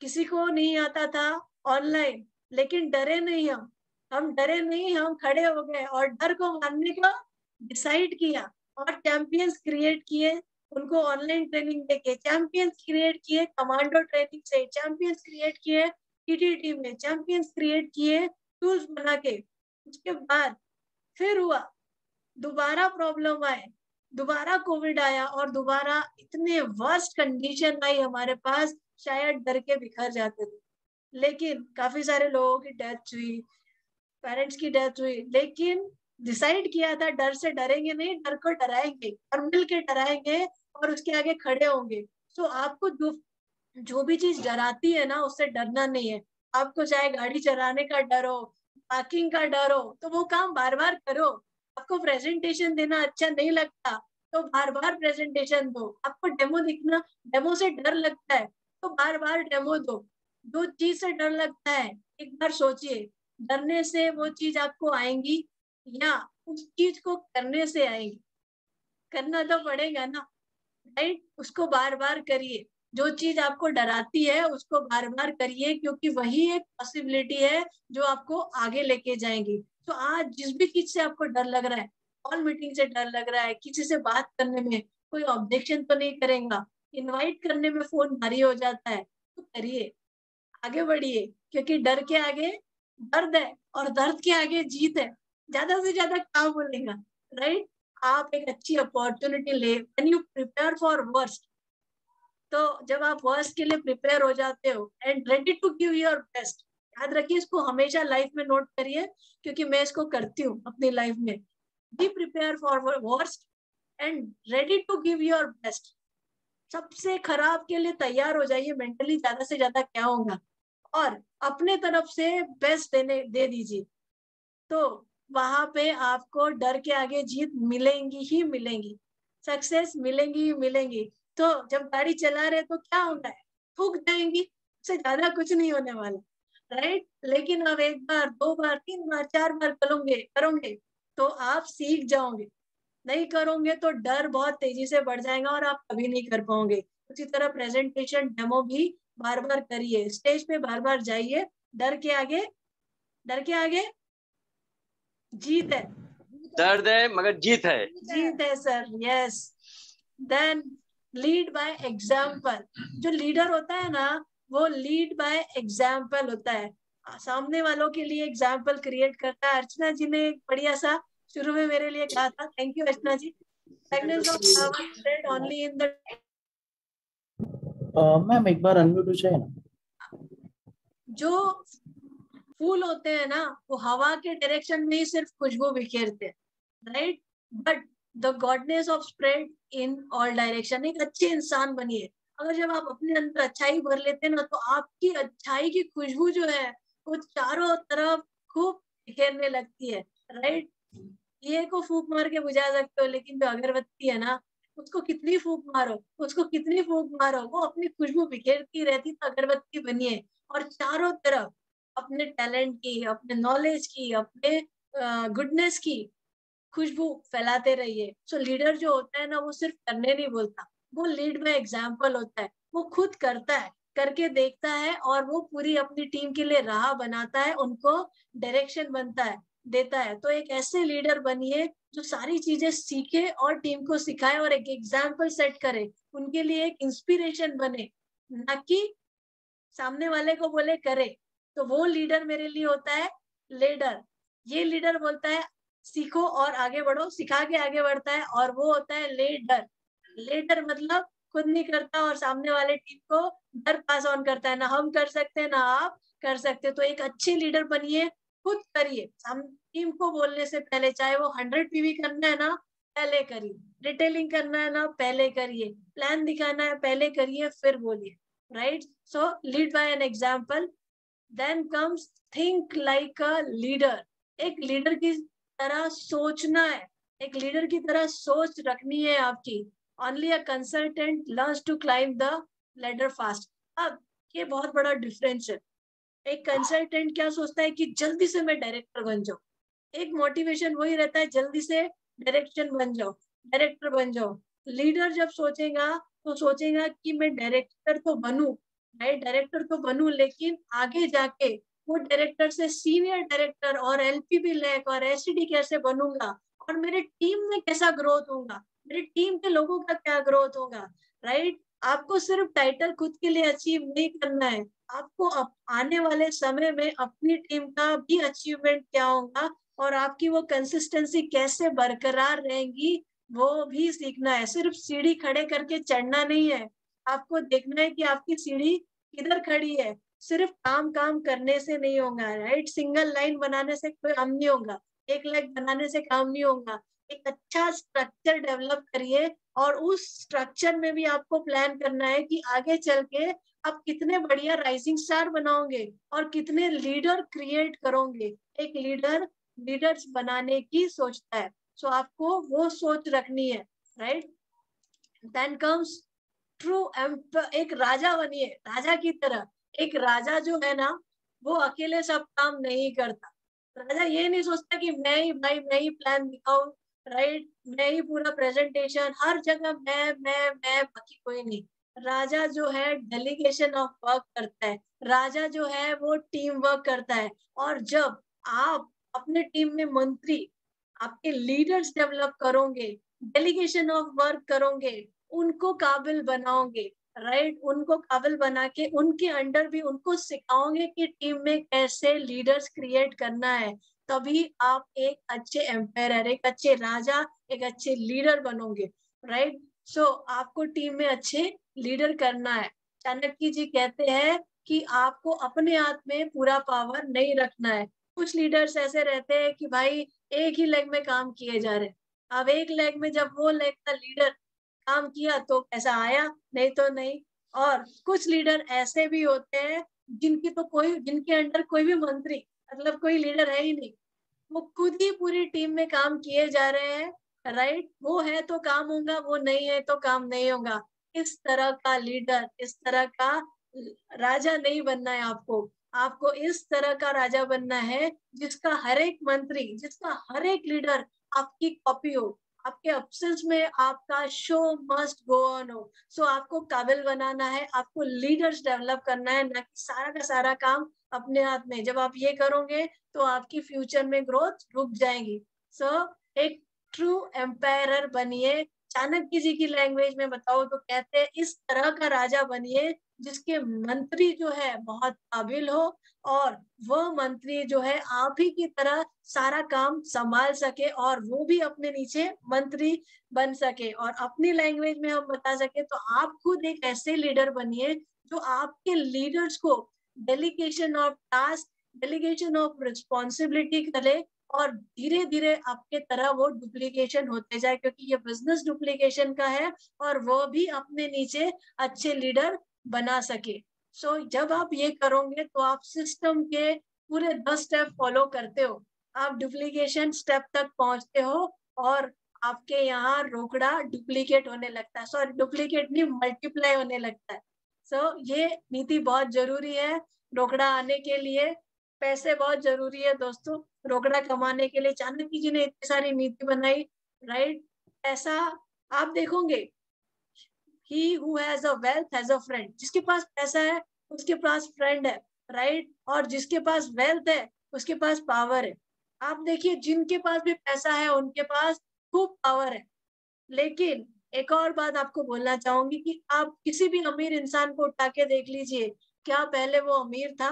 किसी को नहीं आता था ऑनलाइन, लेकिन डरे नहीं हम डरे नहीं, हम खड़े हो गए और डर को मारने का डिसाइड किया, और चैंपियंस क्रिएट किए। उनको ऑनलाइन ट्रेनिंग देके चैंपियंस क्रिएट किए, कमांडो ट्रेनिंग से चैंपियंस क्रिएट किए, टीटीटी में चैंपियंस क्रिएट किए, टूल्स बना के। उसके बाद फिर हुआ, दोबारा प्रॉब्लम आए, दोबारा कोविड आया, और दोबारा इतने वर्स्ट कंडीशन आई हमारे पास, शायद डर के बिखर जाते थे। लेकिन काफी सारे लोगों की डेथ हुई, पेरेंट्स की डेथ हुई, लेकिन डिसाइड किया था डर से डरेंगे नहीं, डर को डराएंगे और मिल के डराएंगे और उसके आगे खड़े होंगे। तो आपको जो भी चीज डराती है ना, उससे डरना नहीं है। आपको चाहे गाड़ी चलाने का डर हो, पार्किंग का डर हो, तो वो काम बार बार करो। आपको प्रेजेंटेशन देना अच्छा नहीं लगता तो बार बार प्रेजेंटेशन दो। आपको डेमो से डर लगता है तो बार बार डेमो दो। जो चीज से डर लगता है एक बार सोचिए, डरने से वो चीज आपको आएंगी या उस चीज को करने से आएगी? करना तो पड़ेगा ना, राइट। उसको बार बार करिए, जो चीज आपको डराती है उसको बार बार करिए, क्योंकि वही एक पॉसिबिलिटी है जो आपको आगे लेके जाएंगी। तो आज जिस भी चीज से आपको डर लग रहा है, कॉल मीटिंग से डर लग रहा है, किसी से बात करने में कोई ऑब्जेक्शन तो नहीं करेगा, इनवाइट करने में फोन भारी हो जाता है, तो करिए, आगे बढ़िए, क्योंकि डर के आगे दर्द है और दर्द के आगे जीत है। ज्यादा से ज्यादा क्या बोलेगा, राइट। आप एक अच्छी अपॉर्चुनिटी ले, when you prepare for worst, तो जब आप वर्स्ट के लिए प्रिपेयर हो जाते हो and ready to give your best, याद रखिए, इसको हमेशा लाइफ में नोट करिए, क्योंकि मैं इसको करती हूँ अपनी लाइफ में। Be prepare for worst and ready to give your best. सबसे खराब के लिए तैयार हो जाइए मेंटली, ज्यादा से ज्यादा क्या होगा, और अपने तरफ से बेस्ट दे दीजिए। तो वहां पे आपको डर के आगे जीत मिलेंगी ही मिलेंगी, सक्सेस मिलेंगी ही मिलेंगी। तो जब गाड़ी चला रहे तो क्या होना है, ठुक जाएंगी, उससे ज्यादा कुछ नहीं होने वाला, राइट। लेकिन अब 1 बार 2 बार 3 बार 4 बार करोगे तो आप सीख जाओगे। नहीं करोगे तो डर बहुत तेजी से बढ़ जाएगा और आप कभी नहीं कर पाओगे। उसी तरह प्रेजेंटेशन डेमो भी बार बार करिए, स्टेज पे बार बार जाइए। डर के आगे जीत है, दर्द है मगर जीत है। जीत है sir, yes. Then lead by example. जो लीडर होता है ना, वो लीड बाय एग्जाम्पल होता है, सामने वालों के लिए एग्जाम्पल क्रिएट करता है। अर्चना जी ने एक बढ़िया सा शुरू में मेरे लिए कहा था, thank you Archana ji. Only in the ma'am एक बार अनम्यूट हो जाए ना। जो फूल होते हैं ना, वो हवा के डायरेक्शन में ही सिर्फ खुशबू बिखेरते हैं, right, but the goodness of spread in all direction. एक अच्छे इंसान बनिए। अगर जब आप अपने अंदर अच्छाई भर लेते हैं ना, तो आपकी अच्छाई की खुशबू जो है वो चारों तरफ खूब बिखेरने लगती है, राइट। ये को फूंक मार के बुझा सकते हो, लेकिन जो अगरबत्ती है ना, उसको कितनी फूंक मारो वो अपनी खुशबू बिखेरती रहती। तो अगरबत्ती बनिए और चारों तरफ अपने टैलेंट की, अपने नॉलेज की, अपने गुडनेस की खुशबू फैलाते रहिए। सो लीडर जो होता है ना, वो सिर्फ करने नहीं बोलता, वो लीड बाय एग्जाम्पल होता है। वो खुद करता है, करके देखता है और वो पूरी अपनी टीम के लिए राह बनाता है, उनको डायरेक्शन बनता है, देता है। तो एक ऐसे लीडर बनिए जो सारी चीजें सीखे और टीम को सिखाए और एक एग्जाम्पल सेट करे, उनके लिए एक इंस्पिरेशन बने, ना कि सामने वाले को बोले करे। तो वो लीडर मेरे लिए होता है लीडर। ये लीडर बोलता है सीखो और आगे बढ़ो, सिखा के आगे बढ़ता है, और वो होता है लीडर। लीडर मतलब खुद नहीं करता और सामने वाले टीम को डर पास ऑन करता है, ना हम कर सकते हैं ना आप कर सकते। तो एक अच्छे लीडर बनिए, खुद करिए, हम टीम को बोलने से पहले, चाहे वो 100 पीवी करना है ना, पहले करिए, डिटेलिंग करना है ना, पहले करिए, प्लान दिखाना है पहले करिए, फिर बोलिए, right. So lead by an example, then comes think like a leader। एक लीडर की तरह सोचना है, एक लीडर की तरह सोच रखनी है आपकी। Only a consultant learns to climb the ladder fast। अब ये बहुत बड़ा डिफरेंस है। एक कंसल्टेंट क्या सोचता है कि जल्दी से मैं डायरेक्टर बन जाऊं, एक मोटिवेशन वही रहता है जल्दी से डायरेक्टर बन जाओ। लीडर जब सोचेगा तो सोचेगा कि मैं डायरेक्टर तो बनूं, राइट, डायरेक्टर तो बनूं, लेकिन आगे जाके वो डायरेक्टर से सीनियर डायरेक्टर और एलपीबी लैक और एसडी कैसे बनूंगा, और मेरे टीम में कैसा ग्रोथ होगा, मेरी टीम के लोगों का क्या ग्रोथ होगा, राइट। आपको सिर्फ टाइटल खुद के लिए अचीव नहीं करना है, आपको आने वाले समय में अपनी टीम का भी अचीवमेंट क्या होगा और आपकी वो कंसिस्टेंसी कैसे बरकरार रहेगी वो भी सीखना है। सिर्फ सीढ़ी खड़े करके चढ़ना नहीं है, आपको देखना है कि आपकी सीढ़ी किधर खड़ी है। सिर्फ काम करने से नहीं होगा, राइट। सिंगल लाइन बनाने से कोई काम नहीं होगा, एक लाइन बनाने से काम नहीं होगा। एक अच्छा स्ट्रक्चर डेवलप करिए और उस स्ट्रक्चर में भी आपको प्लान करना है कि आगे चल के आप कितने बढ़िया राइजिंग स्टार बनाओगे और कितने लीडर क्रिएट करोगे। एक लीडर्स बनाने की सोचता है, सो आपको वो सोच रखनी है, राइट। देन कम्स ट्रू एक राजा बनिए, राजा की तरह। एक राजा जो है ना, वो अकेले सब काम नहीं करता। राजा ये नहीं सोचता कि मैं ही प्लान दिखाऊं, राइट, मैं ही पूरा प्रेजेंटेशन हर जगह, मैं बाकी कोई नहीं। राजा जो है डेलीगेशन ऑफ वर्क करता है, राजा जो है वो टीम वर्क करता है। और जब आप अपने टीम में मंत्री, आपके लीडर्स डेवलप करोगे, डेलीगेशन ऑफ वर्क करोगे, उनको काबिल बनाओगे, राइट, उनको काबिल बना के उनके अंडर भी उनको सिखाओगे कि टीम में कैसे लीडर्स क्रिएट करना है, तभी आप एक अच्छे एम्पायर, एक अच्छे राजा, एक अच्छे लीडर बनोगे, राइट। सो आपको टीम में अच्छे लीडर करना है। चाणक्य जी कहते हैं कि आपको अपने हाथ में पूरा पावर नहीं रखना है। कुछ लीडर्स ऐसे रहते हैं कि भाई एक ही लेग में काम किए जा रहे, अब एक लेग में जब वो लेग का लीडर काम किया तो पैसा आया, नहीं तो नहीं। और कुछ लीडर ऐसे भी होते हैं जिनके अंडर कोई भी मंत्री मतलब कोई लीडर है ही नहीं, वो खुद ही पूरी टीम में काम किए जा रहे हैं, राइट। वो है तो काम होगा, वो नहीं है तो काम नहीं होगा। इस तरह का लीडर, इस तरह का राजा नहीं बनना है आपको। आपको इस तरह का राजा बनना है जिसका हर एक मंत्री, जिसका हर एक लीडर आपकी कॉपी हो, आपके अब्सेंस में आपका शो मस्ट गो ऑन हो। सो आपको काबिल बनाना है, आपको लीडर्स डेवलप करना है, ना कि सारा का सारा काम अपने हाथ में। जब आप ये करोगे तो आपकी फ्यूचर में ग्रोथ रुक जाएगी। सो एक ट्रू एम्पायर बनिए। चाणक्य जी की लैंग्वेज में बताओ तो कहते हैं इस तरह का राजा बनिए जिसके मंत्री जो है बहुत काबिल हो, और वह मंत्री जो है आप ही की तरह सारा काम संभाल सके और वो भी अपने नीचे मंत्री बन सके। और अपनी लैंग्वेज में हम बता सके तो आप खुद एक ऐसे लीडर बनिए जो आपके लीडर्स को delegation of task, delegation of responsibility करे, और धीरे धीरे आपके तरह वो डुप्लीकेशन होते जाए, क्योंकि ये बिजनेस डुप्लीकेशन का है, और वो भी अपने नीचे अच्छे लीडर बना सके। सो जब आप ये करोगे तो आप सिस्टम के पूरे 10 स्टेप फॉलो करते हो, आप डुप्लीकेशन स्टेप तक पहुंचते हो, और आपके यहाँ रोकड़ा डुप्लीकेट होने लगता है, सॉरी डुप्लीकेट नहीं मल्टीप्लाई होने लगता है। सो ये नीति बहुत जरूरी है रोकड़ा आने के लिए। पैसे बहुत जरूरी है दोस्तों रोकड़ा कमाने के लिए। चाणक्य जी ने इतनी सारी नीति बनाई, राइट। पैसा आप देखोगे, he who has a wealth has a friend, जिसके पास पैसा है उसके पास फ्रेंड है, राइट। और जिसके पास वेल्थ है उसके पास पावर है। आप देखिए जिनके पास भी पैसा है उनके पास खूब पावर है। लेकिन एक और बात आपको बोलना चाहूंगी कि आप किसी भी अमीर इंसान को उठा के देख लीजिए, क्या पहले वो अमीर था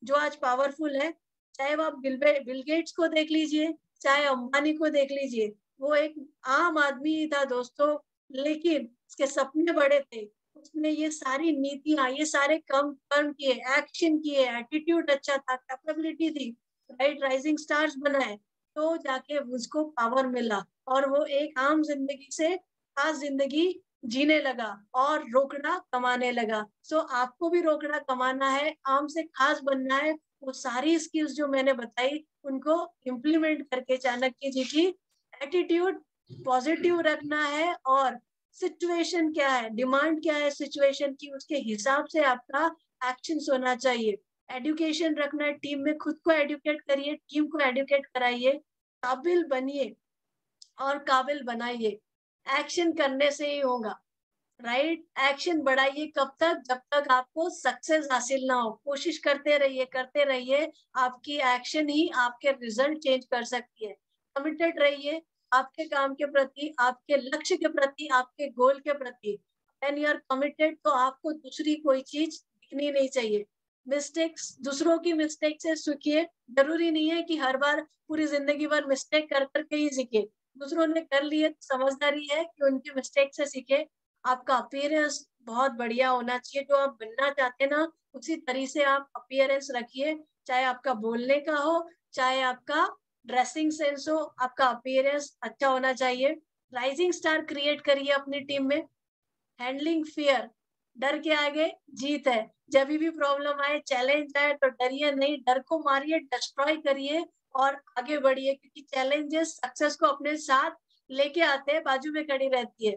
जो आज पावरफुल है? चाहे वो आप बिल गेट्स को देख लीजिए, चाहे अंबानी को देख लीजिए, वो एक आम आदमी ही था दोस्तों, लेकिन उसके सपने बड़े थे। उसने ये सारी नीतियां, ये सारे कर्म किए, एक्शन किए, एटीट्यूड अच्छा था, कैपेबिलिटी थी, राइट, राइजिंग स्टार्स बनाए, तो जाके उसको पावर मिला और वो एक आम जिंदगी से खास जिंदगी जीने लगा और रोकड़ा कमाने लगा। सो आपको भी रोकड़ा कमाना है, आम से खास बनना है। वो सारी स्किल्स जो मैंने बताई उनको इम्प्लीमेंट करके चाणक्य जी की एटीट्यूड पॉजिटिव रखना है और सिचुएशन क्या है, डिमांड क्या है सिचुएशन की, उसके हिसाब से आपका एक्शन होना चाहिए। एडुकेशन रखना है, टीम में खुद को एडुकेट करिए, टीम को एडुकेट कराइए, काबिल बनिए और काबिल बनाइए। एक्शन करने से ही होगा, राइट। एक्शन बढ़ाइए कब तक? जब तक आपको सक्सेस हासिल ना हो। कोशिश करते रहिए। आपकी एक्शन ही आपके रिजल्ट चेंज कर सकती है। कमिटेड रहिए आपके काम के प्रति, आपके लक्ष्य के प्रति, आपके गोल के प्रति। व्हेन यू आर कमिटेड तो आपको दूसरी कोई चीज दिखनी नहीं चाहिए। मिस्टेक्स, दूसरों की मिस्टेक से सीखिए। जरूरी नहीं है कि हर बार पूरी जिंदगी भर मिस्टेक कर करके ही सीखे। दूसरों ने कर लिए, समझदारी है कि उनकी मिस्टेक से सीखे। आपका अपीयरेंस बहुत बढ़िया होना चाहिए, जो आप बनना चाहते हैं ना उसी तरीके से आप अपीयरेंस रखिए। चाहे आपका बोलने का हो, चाहे आपका ड्रेसिंग सेंस हो, आपका अपीयरेंस अच्छा होना चाहिए। राइजिंग स्टार क्रिएट करिए अपनी टीम में। हैंडलिंग फियर, डर के आगे जीत है। जब भी प्रॉब्लम आए, चैलेंज आए तो डरिए नहीं, डर को मारिए, डिस्ट्रॉय करिए और आगे बढ़िए, क्योंकि चैलेंजेस सक्सेस को अपने साथ लेके आते हैं, बाजू में खड़ी रहती है।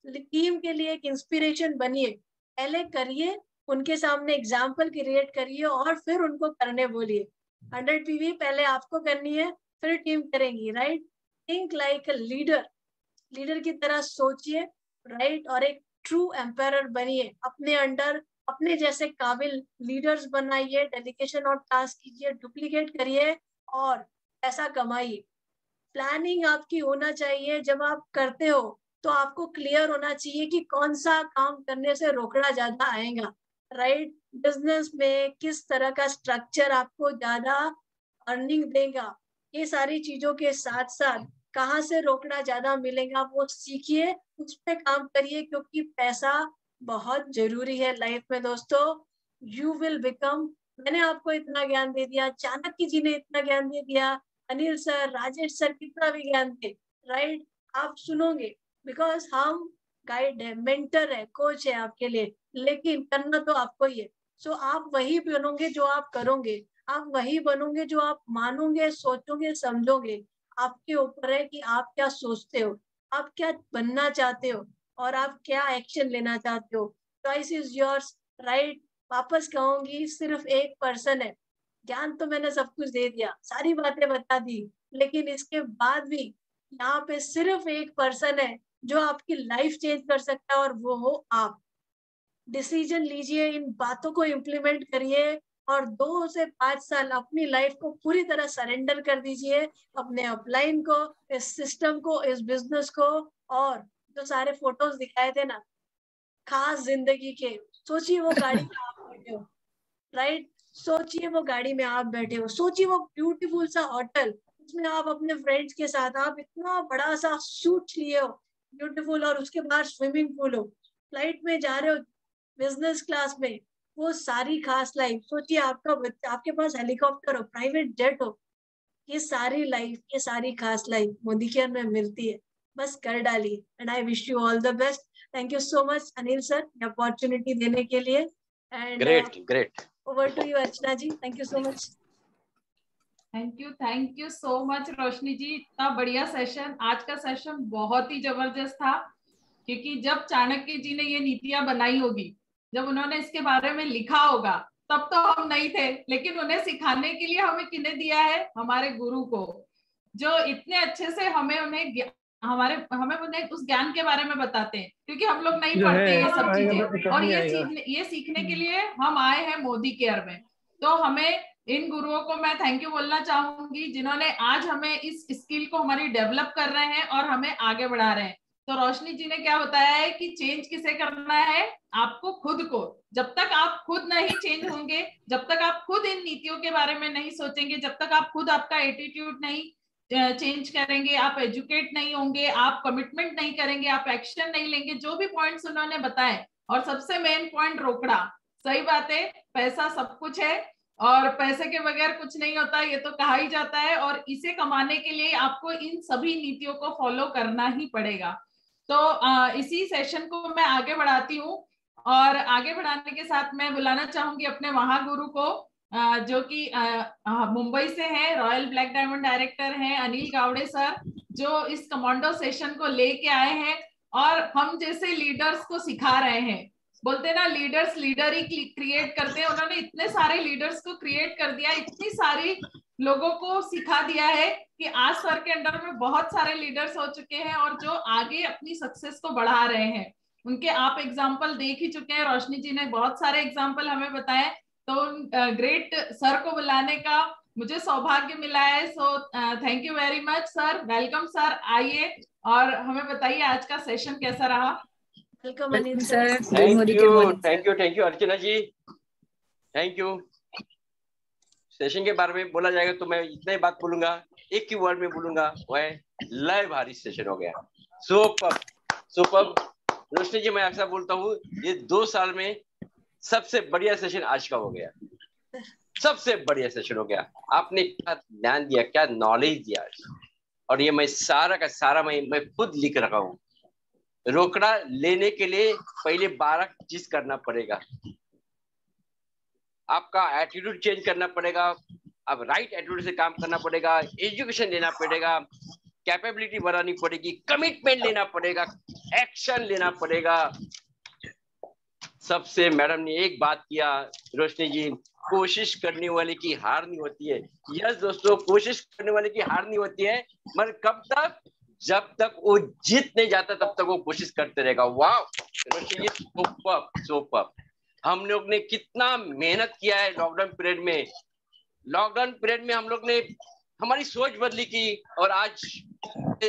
टीम के लिए एक इंस्पिरेशन बनिए, पहले करिए, उनके सामने एग्जाम्पल क्रिएट करिए और फिर उनको करने बोलिए। 100 PV पहले आपको करनी है, फिर टीम करेंगी, right. Think like a leader, leader की तरह सोचिए, राइट। और एक ट्रू एम्पायर बनिए, अपने अंडर अपने जैसे काबिल लीडर्स बनाइए, डेलीगेशन और टास्क कीजिए, डुप्लीकेट करिए और पैसा कमाइए। प्लानिंग आपकी होना चाहिए। जब आप करते हो तो आपको क्लियर होना चाहिए कि कौन सा काम करने से रोकड़ा ज्यादा आएगा, राइट। बिजनेस में किस तरह का स्ट्रक्चर आपको ज्यादा अर्निंग देगा, ये सारी चीजों के साथ साथ कहाँ से रोकड़ा ज्यादा मिलेगा वो सीखिए, उस पर काम करिए, क्योंकि पैसा बहुत जरूरी है लाइफ में दोस्तों। यू विल बिकम, मैंने आपको इतना ज्ञान दे दिया, चाणक्य जी ने इतना ज्ञान दे दिया, अनिल सर, राजेश सर कितना भी ज्ञान दे, राइट। आप सुनोगे बिकॉज हम गाइड है, मेंटर है, कोच है आपके लिए, लेकिन करना तो आपको ही है। सो आप वही बनोगे जो आप करोगे, आप वही बनोगे जो आप मानोगे, सोचोगे, समझोगे। आपके ऊपर है कि आप क्या सोचते हो, आप क्या बनना चाहते हो और आप क्या एक्शन लेना चाहते हो। Choice is yours, right. वापस कहूंगी, सिर्फ एक पर्सन है, ज्ञान तो मैंने सब कुछ दे दिया, सारी बातें बता दी, लेकिन इसके बाद भी यहाँ पे सिर्फ एक पर्सन है जो आपकी लाइफ चेंज कर सकता है और वो हो आप। डिसीजन लीजिए, इन बातों को इम्प्लीमेंट करिए और 2 से 5 साल अपनी लाइफ को पूरी तरह सरेंडर कर दीजिए, अपने अपलाइन को, इस सिस्टम को, इस बिजनेस को। और जो सारे फोटोज दिखाए थे ना खास जिंदगी के, सोचिए वो गाड़ी में आप बैठे हो, राइट। सोचिए वो गाड़ी में आप बैठे हो, सोचिए वो ब्यूटीफुल सा होटल, उसमें आप अपने फ्रेंड्स के साथ, आप इतना बड़ा सा सूट लिए हो ब्यूटीफुल, और उसके बाहर स्विमिंग पूल हो, फ्लाइट में जा रहे हो बिजनेस क्लास में, वो सारी खास लाइफ। सोचिए आपके पास हेलीकॉप्टर हो, प्राइवेट जेट हो, ये सारी लाइफ, ये सारी खास लाइफ मोदी केयर में मिलती है, बस कर डालिए। And I wish you all the best. Thank you so much Anil sir, opportunity देने के लिए। And great over to you Archana ji, thank you so much. Thank you so much Roshni ji, इतना बढ़िया सेशन। आज का सेशन बहुत ही जबरदस्त था, क्योंकि जब चाणक्य जी ने ये नीतियां बनाई होगी, जब उन्होंने इसके बारे में लिखा होगा, तब तो हम नहीं थे, लेकिन उन्हें सिखाने के लिए हमें किन्हें दिया है? हमारे गुरु को, जो इतने अच्छे से हमें उन्हें उस ज्ञान के बारे में बताते हैं, क्योंकि हम लोग नहीं पढ़ते ये सब चीजें। और ये सीखने के लिए हम आए हैं मोदी केयर में। तो हमें इन गुरुओं को मैं थैंक यू बोलना चाहूंगी, जिन्होंने आज हमें इस स्किल को हमारी डेवलप कर रहे हैं और हमें आगे बढ़ा रहे हैं। तो रोशनी जी ने क्या बताया है कि चेंज किसे करना है? आपको खुद को। जब तक आप खुद नहीं चेंज होंगे, जब तक आप खुद इन नीतियों के बारे में नहीं सोचेंगे, जब तक आप खुद आपका एटीट्यूड नहीं चेंज करेंगे, आप एजुकेट नहीं होंगे, आप कमिटमेंट नहीं करेंगे, आप एक्शन नहीं लेंगे, जो भी पॉइंट्स उन्होंने बताए। और सबसे मेन पॉइंट रोकड़ा। सही बात है, पैसा सब कुछ है और पैसे के बगैर कुछ नहीं होता, ये तो कहा ही जाता है। और इसे कमाने के लिए आपको इन सभी नीतियों को फॉलो करना ही पड़ेगा। तो इसी सेशन को मैं आगे बढ़ाती हूँ और आगे बढ़ाने के साथ मैं बुलाना चाहूंगी अपने महागुरु को, जो कि मुंबई से हैं, रॉयल ब्लैक डायमंड डायरेक्टर हैं अनिल गावड़े सर, जो इस कमांडो सेशन को लेके आए हैं और हम जैसे लीडर्स को सिखा रहे हैं। बोलते ना, लीडर्स लीडर ही क्रिएट करते हैं। उन्होंने इतने सारे लीडर्स को क्रिएट कर दिया, इतनी सारी लोगों को सिखा दिया है कि आज सर के अंडर में बहुत सारे लीडर्स हो चुके हैं और जो आगे अपनी सक्सेस को बढ़ा रहे हैं। उनके आप एग्जाम्पल देख ही चुके हैं, रोशनी जी ने बहुत सारे एग्जाम्पल हमें बताए। तो ग्रेट सर को बुलाने का मुझे सौभाग्य मिला है। So thank you very much sir, welcome sir. आइए और हमें बताइए आज का सेशन कैसा रहा। Welcome Anil sir. Thank you Archana ji, thank you. Session के बारे में बोला जाएगा तो मैं इतना ही बात बोलूंगा, एक ही वर्ड में बोलूंगा, वह है लय भारी सेशन हो गया। Super super. रोशनी जी, मैं अक्सर बोलता हूँ ये 2 साल में सबसे बढ़िया सेशन आज का हो गया, सबसे बढ़िया सेशन हो गया। आपने क्या ज्ञान दिया, क्या नॉलेज दिया, और ये मैं सारा का सारा मैं खुद लिख रखा हूँ। रोकड़ा लेने के लिए पहले 12 चीज करना पड़ेगा। आपका एटीट्यूड चेंज करना पड़ेगा, अब राइट एटीट्यूड से काम करना पड़ेगा, एजुकेशन लेना पड़ेगा, कैपेबिलिटी बढ़ानी पड़ेगी, कमिटमेंट लेना पड़ेगा, एक्शन लेना पड़ेगा। सबसे मैडम ने एक बात किया रोशनी जी, कोशिश करने वाले की हार नहीं होती है। यस दोस्तों, कोशिश करने वाले की हार नहीं होती है, मगर कब तक? जब तक वो जीत नहीं जाता तब तक वो कोशिश करते रहेगा। वाह रोशनी जी, सुपर सुपर। हम लोग ने कितना मेहनत किया है लॉकडाउन पीरियड में। लॉकडाउन पीरियड में हम लोग ने हमारी सोच बदली की और आज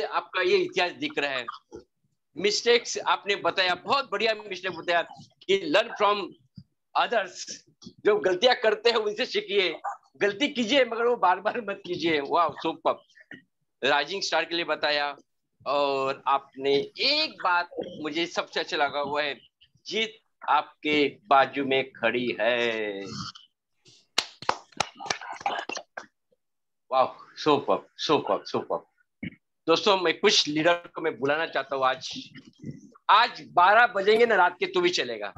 आपका ये इतिहास दिख रहा है। मिस्टेक्स आपने बताया, बहुत बढ़िया मिस्टेक बताया कि लर्न फ्रॉम अदर्स। जो गलतियां करते हैं उनसे सीखिए, गलती कीजिए मगर वो बार बार मत कीजिए। वाह सुपर। राइजिंग स्टार के लिए बताया। और आपने एक बात मुझे सबसे अच्छा लगा, वो है जीत आपके बाजू में खड़ी है। वाह सुपर सुपर सुपर। दोस्तों, मैं कुछ लीडर को मैं बुलाना चाहता हूँ। आज 12 बजेंगे ना रात के तो भी चलेगा,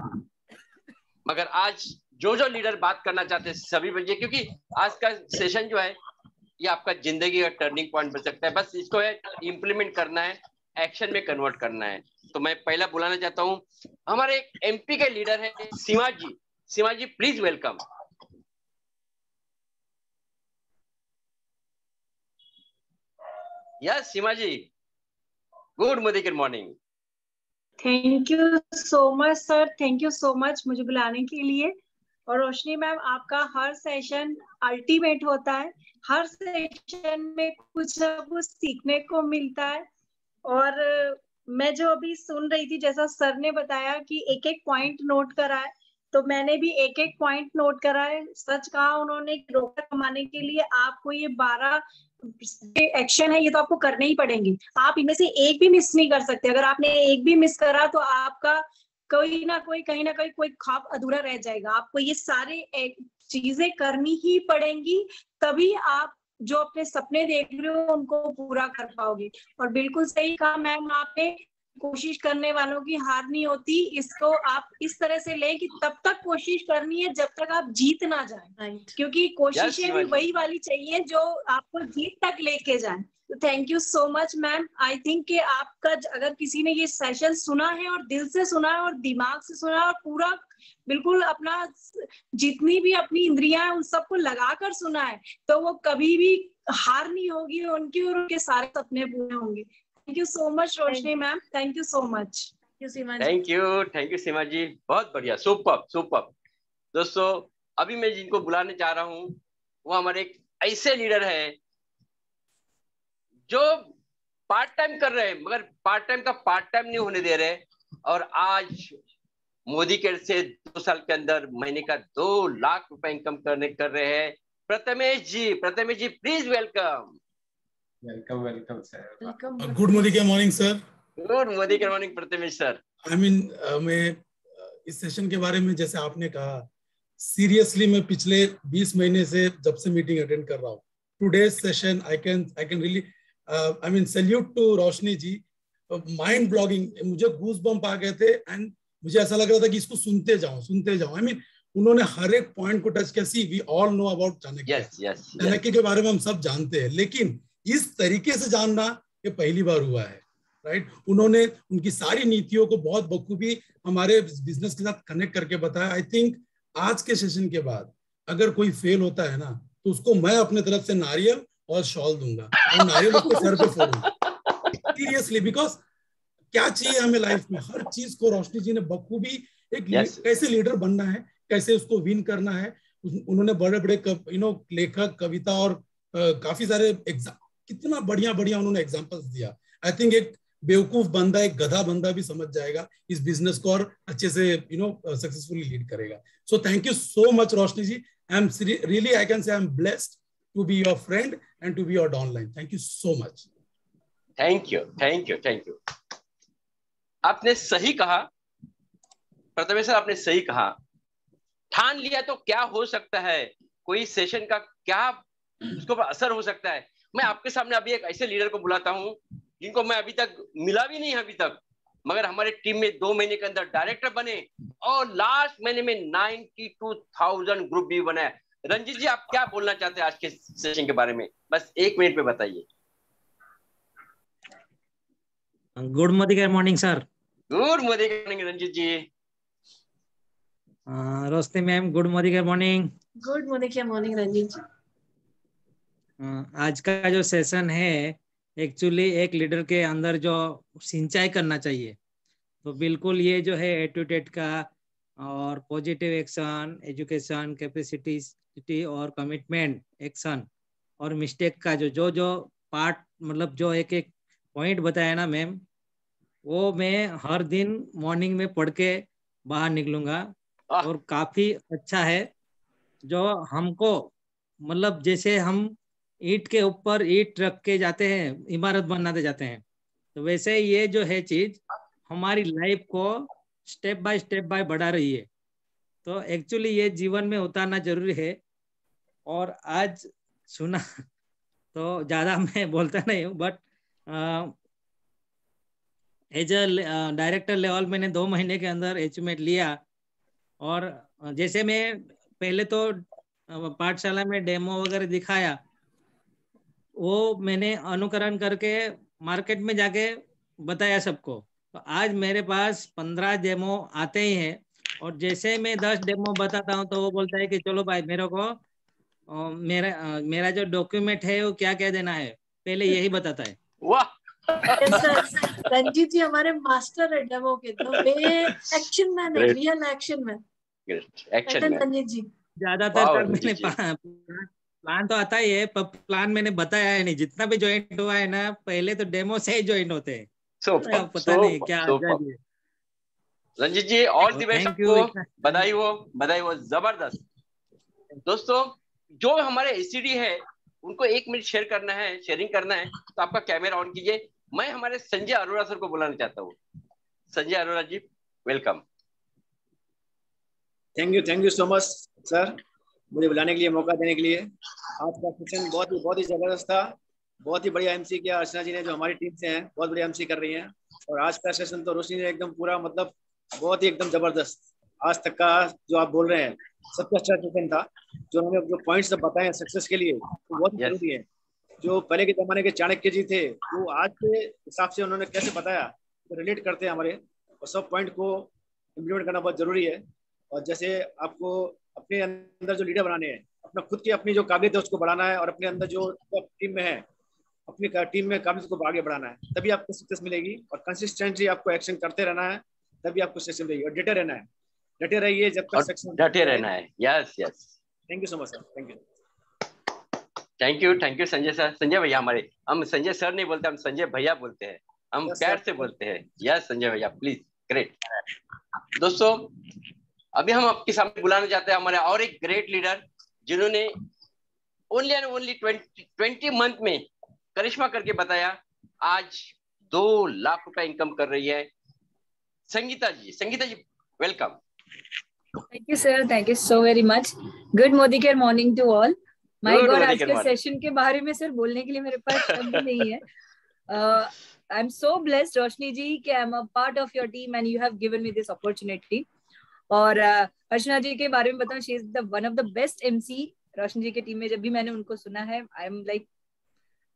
मगर आज जो लीडर बात करना चाहते हैं सभी बजे, क्योंकि आज का सेशन जो है ये आपका जिंदगी का टर्निंग पॉइंट बन सकता है। बस इसको है इम्प्लीमेंट करना है, एक्शन में कन्वर्ट करना है। तो मैं पहला बुलाना चाहता हूँ, हमारे एमपी के लीडर है Seema ji. Seema ji please welcome. Yes Seema ji, good morning. Thank you so much sir, thank you so much मुझे बुलाने के लिए। और रोशनी मैम, आपका हर सेशन अल्टीमेट होता है, हर सेशन में कुछ ना कुछ सीखने को मिलता है। और मैं जो अभी सुन रही थी, जैसा सर ने बताया कि एक एक पॉइंट नोट करा है, तो मैंने भी एक एक पॉइंट नोट करा है। सच कहा उन्होंने, रोकड़ा कमाने के लिए आपको ये 12 एक्शन है, ये तो आपको करने ही पड़ेंगे। आप इनमें से एक भी मिस नहीं कर सकते। अगर आपने एक भी मिस करा तो आपका कोई ना कोई कहीं ना कहीं कोई ख्वाब अधूरा रह जाएगा। आपको ये सारे चीजें करनी ही पड़ेंगी, तभी आप जो अपने सपने देख रहे हो उनको पूरा कर पाओगे। और बिल्कुल सही कहा मैम आपने, कोशिश करने वालों की हार नहीं होती। इसको आप इस तरह से लें कि तब तक कोशिश करनी है जब तक आप जीत ना जाएं, क्योंकि कोशिशें भी वही वाली चाहिए जो आपको जीत तक लेके जाएं। तो thank you so much ma'am. I think कि आपका, अगर किसी ने ये सेशन सुना है और दिल से सुना है और दिमाग से सुना है और पूरा बिल्कुल अपना जितनी भी अपनी इंद्रियां हैं उन सबको लगाकर सुना है, तो वो कभी भी हार नहीं होगी उनकी, और उनके सारे सपने पूरे होंगे। Thank you so much Roshni ma'am, thank you so much. Thank you Seema ji, बहुत बढ़िया, सुपर सुपर। दोस्तों अभी मैं जिनको बुलाने जा रहा हूँ वो हमारे एक ऐसे लीडर है जो पार्ट टाइम कर रहे हैं, मगर पार्ट टाइम का पार्ट टाइम नहीं होने दे रहे, और आज मोदी केयर से 2 साल के अंदर महीने का 2 लाख रुपए इनकम कर रहे हैं Prathamesh ji. Prathamesh ji please welcome. Welcome sir. Good Modicare morning sir. Good Modicare morning Prathamesh sir. मैं इस सेशन के बारे में, जैसे आपने कहा, सीरियसली मैं पिछले 20 महीने से जब से मीटिंग अटेंड कर रहा हूँ, today's session I can really salute to Roshni ji. Mind blowing, मुझे गूज बम्प आ गए थे एंड मुझे ऐसा लग रहा था कि इसको सुनते जाओ। उन्होंने हर एक पॉइंट को टच किया। See we all know about Chanakya. Chanakya के बारे में हम सब जानते हैं, लेकिन इस तरीके से जानना ये पहली बार हुआ है, राइट। उन्होंने उनकी सारी नीतियों को बहुत बखूबी हमारे बिजनेस के साथ कनेक्ट करके बताया। आई थिंक आज के सेशन के बाद अगर कोई फेल होता है ना, तो उसको मैं अपने तरफ से नारियल और शॉल दूंगा और नारियल उसके सर पे फोड़ूंगा सीरियसली। बिकॉज क्या चाहिए हमें लाइफ में, हर चीज को रोशनी जी ने बखूबी कैसे लीडर बनना है, कैसे उसको विन करना है। उन्होंने बड़े बड़े लेखक, कविता और काफी सारे कितना बढ़िया उन्होंने एग्जांपल्स दिया। आई थिंक एक बेवकूफ बंदा, एक गधा बंदा भी समझ जाएगा इस बिजनेस को और अच्छे से सक्सेसफुली लीड करेगा। So thank you so much Roshni ji. I can say I am blessed to be your friend and to be your downline. Thank you so much. Thank you. आपने सही कहा प्रथमेश सर, आपने सही कहा। ठान लिया तो क्या हो सकता है, कोई सेशन का क्या उसके ऊपर असर हो सकता है। मैं आपके सामने अभी एक ऐसे लीडर को बुलाता हूं जिनको मैं अभी तक मिला भी नहीं अभी तक, मगर हमारे टीम में 2 महीने के अंदर डायरेक्टर बने और लास्ट महीने में 92,000 ग्रुप भी बना है। रंजीत जी, आप क्या बोलना चाहते हैं आज के सेशन के बारे में, बस 1 मिनट में बताइए। Good Modi morning sir. Good Modi morning Ranjeet ji. Roshni ma'am, good Modi morning. Good morning Ranjeet ji. आज का जो सेशन है एक्चुअली एक लीडर के अंदर जो सिंचाई करना चाहिए, तो बिल्कुल ये जो है एटीट्यूड का और पॉजिटिव एक्शन, एजुकेशन, कैपेसिटी और कमिटमेंट एक्शन और मिस्टेक का जो पार्ट, मतलब जो एक पॉइंट बताया ना मैम, वो मैं हर दिन मॉर्निंग में पढ़ के बाहर निकलूंगा और काफी अच्छा है। जो हमको मतलब जैसे हम ईंट के ऊपर ईंट रख के जाते हैं, इमारत बनाते जाते हैं, तो वैसे ये जो है चीज हमारी लाइफ को स्टेप बाय बढ़ा रही है। तो एक्चुअली ये जीवन में उतारना जरूरी है। और आज सुना तो ज्यादा मैं बोलता नहीं हूँ, but as a director level मैंने 2 महीने के अंदर अचीवमेंट लिया। और जैसे मैं पहले तो पाठशाला में डेमो वगैरह दिखाया, वो मैंने अनुकरण करके मार्केट में जाके बताया सबको। तो आज मेरे पास 15 डेमो आते ही हैं, और जैसे मैं 10 डेमो बताता हूँ तो वो बोलता है कि चलो भाई मेरे को मेरा जो डॉक्यूमेंट है वो क्या क्या देना है, पहले यही बताता है। वाह रंजीत जी हमारे मास्टर है डेमो के, तो वे एक्शन मैन है, रियल एक्शन मैन। रंजीत जी ज्यादातर मैंने प्लान तो आता ही है, पर प्लान मैंने बताया है नहीं। जितना भी ज्वाइंट हुआ है ना, पहले तो डेमो से ही ज्वाइन होते हैं। पता नहीं क्या रंजीत जी, ऑल द बेस्ट आपको, बधाई हो, जबरदस्त। दोस्तों, जो हमारे एसीडी है उनको 1 मिनट शेयरिंग करना है, तो आपका कैमरा ऑन कीजिए। मैं हमारे संजय अरोड़ा सर को बुलाना चाहता हूँ। Sanjay Arora ji, welcome. Thank you so much sir, मुझे बुलाने के लिए, मौका देने के लिए। आज का सेशन बहुत ही जबरदस्त था, बहुत ही बढ़िया एमसी किया अर्चना जी ने, जो हमारी टीम से हैं, बहुत बढ़िया एमसी कर रही हैं। और आज का सेशन तो रोशनी ने एकदम पूरा, मतलब बहुत ही एकदम जबरदस्त, आज तक का जो आप बोल रहे हैं सबसे अच्छा सेशन था। जो उन्होंने जो पॉइंट्स सब बताए हैं सक्सेस के लिए, तो बहुत जरूरी है। जो पहले के जमाने के चाणक्य जी थे, वो आज के हिसाब से उन्होंने कैसे बताया, तो रिलेट करते हैं हमारे, और सब पॉइंट को इम्प्लीमेंट करना बहुत जरूरी है। और जैसे आपको अपने अंदर जो लीडर बनाने हैं, अपना खुद की अपनी जो काबिलियत है उसको बढ़ाना है, और अपने अंदर जो टीम में है अपनी टीम में काबिलियत को आगे बढ़ाना है, तभी आपको सक्सेस मिलेगी। और कंसिस्टेंटली आपको एक्शन करते रहना है, तभी आपको सक्सेस मिलेगी। और डटे रहना है, डटे रहिए जब तक सक्सेस। डटे रहना है। Yes yes, thank you so much sir. Thank you, thank you Sanjay sir. Sanjay भैया हमारे, हम संजय सर नहीं बोलते, हम संजय भैया बोलते हैं, हम प्यार से बोलते हैं। यस संजय भैया प्लीज, ग्रेट। दोस्तों अभी हम आपके सामने बुलाना चाहते हैं हमारे और एक ग्रेट लीडर, जिन्होंने ओनली एंड ओनली 20 मंथ में करिश्मा करके बताया, आज 2 लाख रुपए इनकम कर रही है। Sangeeta ji, Sangeeta ji welcome. Thank you sir, thank you so very much. Good Modicare morning to all. My god, आज के सेशन के बारे में सर बोलने के लिए मेरे पास शब्द नहीं है। I am so blessed Roshni ji कि I am a part of your team and you have given me this opportunity. और अर्चना जी के बारे में बताऊं, she is the one of the best MC. Roshni ji की टीम में जब भी मैंने उनको सुना है, आई एम लाइक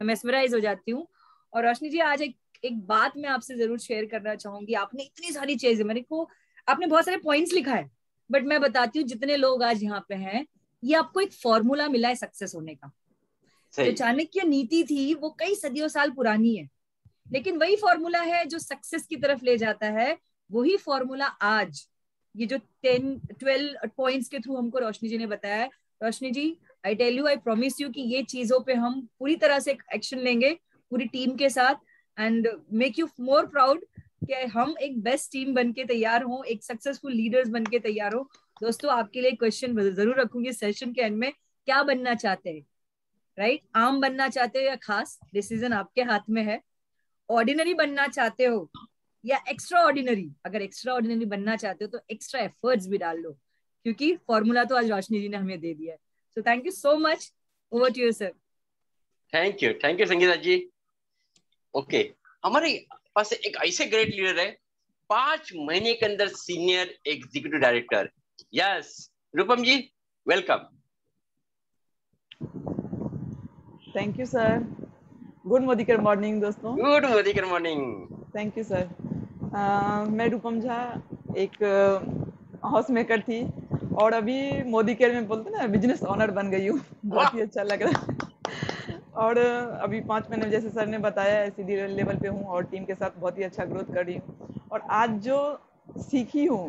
मेस्मराइज हो जाती हूँ। और रोशनी जी, आज एक बात मैं आपसे जरूर शेयर करना चाहूंगी। आपने इतनी सारी चीजें, मेरे को आपने बहुत सारे पॉइंट्स लिखा है, बट मैं बताती हूँ जितने लोग आज यहाँ पे हैं, ये आपको एक फॉर्मूला मिला है सक्सेस होने का। जो चाणक्य नीति थी वो कई सदियों साल पुरानी है, लेकिन वही फॉर्मूला है जो सक्सेस की तरफ ले जाता है। वही फॉर्मूला आज ये जो 10-12 पॉइंट्स के थ्रू हमको रोशनी जी ने बताया है। Roshni ji, I tell you, I promise you कि ये चीजों पे हम पूरी तरह से एक्शन लेंगे पूरी टीम के साथ, and make you more proud कि हम एक बेस्ट टीम बन के तैयार हो, एक सक्सेसफुल लीडर्स बन के तैयार हो। दोस्तों, आपके लिए क्वेश्चन जरूर रखूंगी सेशन के एंड में, क्या बनना चाहते हैं? राइट, आम बनना चाहते हो या खास? डिसीजन आपके हाथ में है। ऑर्डिनरी बनना चाहते हो या एक्स्ट्रा ऑर्डिनरी? अगर एक्स्ट्रा ऑर्डिनरी बनना चाहते हो तो एक्स्ट्रा एफर्ट्स भी डाल लो, क्योंकि फॉर्मूला तो आज रोशनी जी ने हमें दे दिया है। So thank you so much. Over to you sir. Thank you Sangeeta ji. Okay, हमारे पास एक ऐसे ग्रेट लीडर है, 5 महीने के अंदर senior executive director. Yes Rupam ji welcome. Thank you sir. Good Modicare morning दोस्तों। Good Modicare morning. Thank you sir. मैं रूपम झा, एक हाउस मेकर थी और अभी मोदी केयर में बोलते ना बिजनेस ऑनर बन गई हूँ। बहुत ही अच्छा लग रहा है। और अभी 5 महीने जैसे सर ने बताया एसडी लेवल पे हूँ और टीम के साथ बहुत ही अच्छा ग्रोथ कर रही हूँ। और आज जो सीखी हूँ,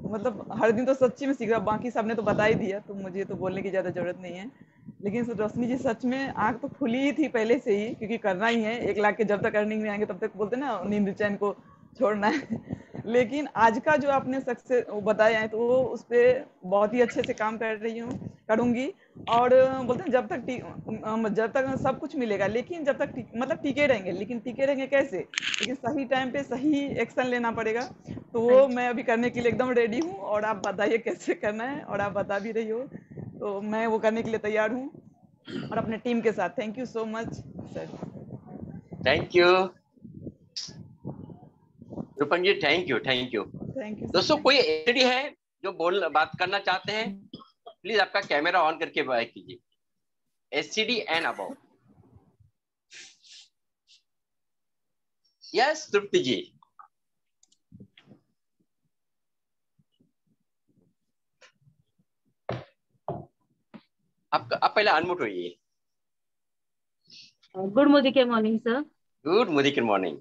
मतलब हर दिन तो सच्ची में सीख रहा, बाकी सबने तो बता ही दिया तो मुझे तो बोलने की ज़्यादा जरूरत नहीं है। लेकिन रोशनी जी सच में आँख तो खुली ही थी पहले से ही, क्योंकि करना ही है। 1 लाख के जब तक अर्निंग नहीं आएंगे तब तक बोलते ना नींद चैन को छोड़ना है। लेकिन आज का जो आपने सक्सेस बताया है तो वो उस पर बहुत ही अच्छे से काम कर रही हूँ, करूँगी। और बोलते हैं जब तक सब कुछ मिलेगा, लेकिन जब तक मतलब टिके रहेंगे। लेकिन टिके रहेंगे कैसे? लेकिन सही टाइम पे सही एक्शन लेना पड़ेगा। तो वो मैं अभी करने के लिए एकदम रेडी हूँ, और आप बताइए कैसे करना है, और आप बता भी रही हो तो मैं वो करने के लिए तैयार हूँ और अपने टीम के साथ। Thank you so much sir. Thank you Rupam ji, thank you. दोस्तों, कोई एसडी है जो बात करना चाहते हैं? प्लीज आपका कैमरा ऑन करके बात कीजिए। SCD and above. यस तृप्ति जी। आप पहले अनम्यूट होइए। Good Modicare morning sir. Good Modicare morning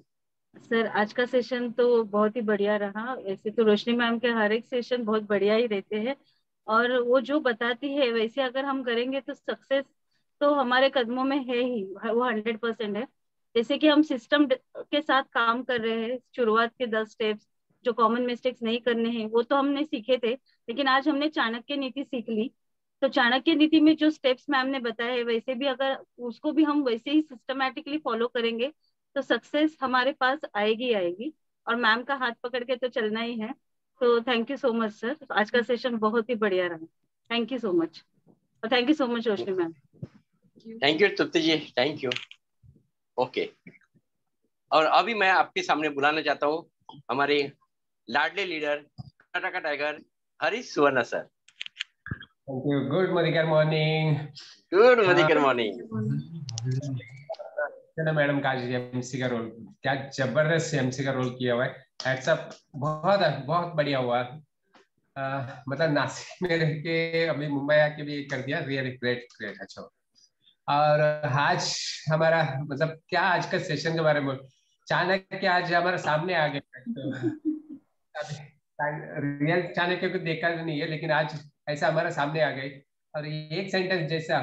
sir. आज का सेशन तो बहुत ही बढ़िया रहा। वैसे तो रोशनी मैम के हर एक सेशन बहुत बढ़िया ही रहते हैं, और वो जो बताती है वैसे अगर हम करेंगे तो सक्सेस तो हमारे कदमों में है ही, वो 100% है। जैसे कि हम सिस्टम के साथ काम कर रहे हैं, शुरुआत के 10 स्टेप्स जो कॉमन मिस्टेक्स नहीं करने हैं वो तो हमने सीखे थे, लेकिन आज हमने चाणक्य नीति सीख ली। तो चाणक्य नीति में जो स्टेप्स मैम ने बताया है, वैसे भी अगर उसको भी हम वैसे ही सिस्टमैटिकली फॉलो करेंगे तो सक्सेस हमारे पास आएगी। और मैम का हाथ पकड़ के तो चलना ही है। तो thank you so much sir, आज का सेशन बहुत ही बढ़िया रहा। थैंक यू सो मच, और thank you so much Roshni ma'am. Thank you Tripti ji, thank you. Okay, और अभी मैं आपके सामने बुलाना चाहता हूँ हमारे लाडले leader Karnataka tiger Harish Suvarna sir. Thank you. Good Modicare morning. Good Modicare morning. Madam का एमसी का रोल, क्या जबरदस्त एमसी का रोल किया हुआ है। हेड्स अप, बहुत बढ़िया हुआ। मतलब नासिक में रह के अभी मुंबई आके भी कर दिया, रियली ग्रेट ग्रेट। अच्छा, और आज हमारा मतलब क्या आज का सेशन के बारे में चाणक्य आज हमारे सामने आ गए। रियल चाणक्य को देखा नहीं है, लेकिन आज ऐसा हमारे सामने आ गए। और एक सेंटेंस जैसा,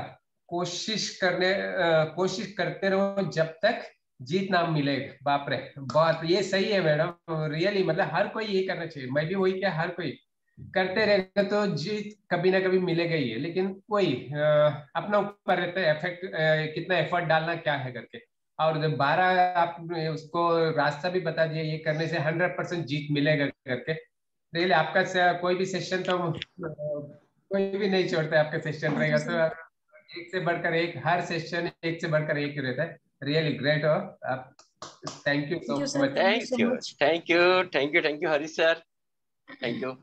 कोशिश करते रहो जब तक जीत ना मिले। बाप रे, बहुत ये सही है मैडम, रियली मतलब हर कोई ये करना चाहिए। मैं भी वही क्या, हर कोई करते रहेगा तो जीत कभी ना कभी मिलेगा ही है। लेकिन वही अपना ऊपर रहता है एफेक्ट, कितना एफर्ट डालना क्या है करके। और 12 आप उसको रास्ता भी बता दिया, ये करने से 100% जीत मिलेगा करके। रियली आपका कोई भी सेशन तो कोई भी नहीं छोड़ता है, आपका सेशन रहेगा तो एक से बढ़कर एक, हर सेशन एक से बढ़कर एक रहता है। Really great. हो आप, thank you so much. Thank you Harish sir, thank you.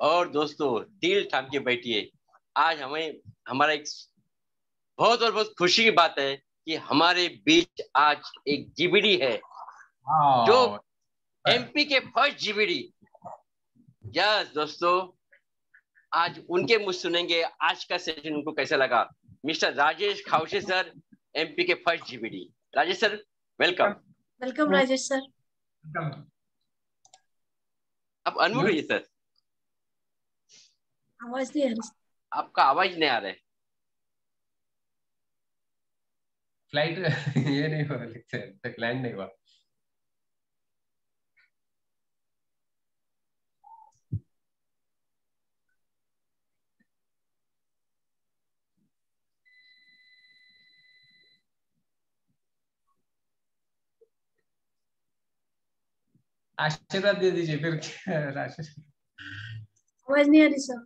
और दोस्तों दिल थाम के बैठिए, आज हमें हमारा एक बहुत और बहुत खुशी की बात है कि हमारे बीच आज एक जीबीडी है, जो एमपी के फर्स्ट जीबीडी। यस दोस्तों, आज उनके मुझ सुनेंगे आज का सेशन उनको कैसा लगा। मिस्टर राजेश खाउसे सर, एमपी के first GBD. Rajesh sir welcome. Welcome Rajesh sir. आप अनम्यूट होइए सर, आवाज नहीं आ रही, आपका आवाज नहीं आ रहा है। फ्लाइट ये नहीं हुआ, तक लैंड नहीं हुआ। आशीर्वाद दे दीजिए फिर। आवाज नहीं आ रही सर।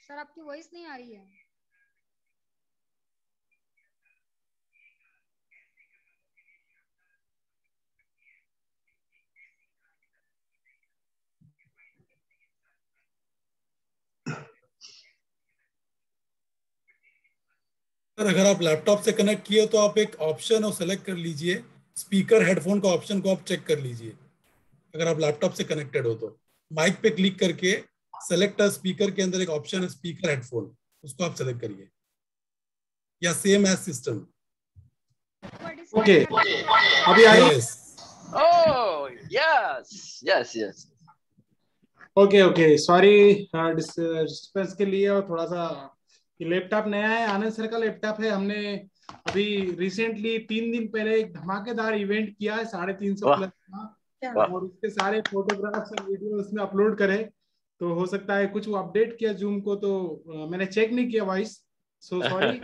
सर आपकी वॉइस नहीं आ रही है। सर अगर आप लैपटॉप से कनेक्ट किए तो आप एक ऑप्शन और सेलेक्ट कर लीजिए, स्पीकर हेडफोन का ऑप्शन को आप चेक कर लीजिए। अगर आप लैपटॉप से कनेक्टेड हो तो माइक पे क्लिक करके सेलेक्ट स्पीकर के अंदर एक ऑप्शन है स्पीकर हेडफोन, उसको आप सेलेक्ट करिए, या सेम एज सिस्टम। ओके, अभी आई। Oh yes yes yes. Okay sorry disturbance के लिए। और थोड़ा सा लैपटॉप नया है, आनंद सर का लैपटॉप है। हमने अभी रिसेंटली 3 दिन पहले एक धमाकेदार इवेंट किया है 350 प्लस का, और उसके सारे फोटोग्राफ्स और वीडियो उसमें अपलोड करे। तो हो सकता है कुछ वो अपडेट किया जूम को, तो मैंने चेक नहीं किया वॉइस, सो सॉरी।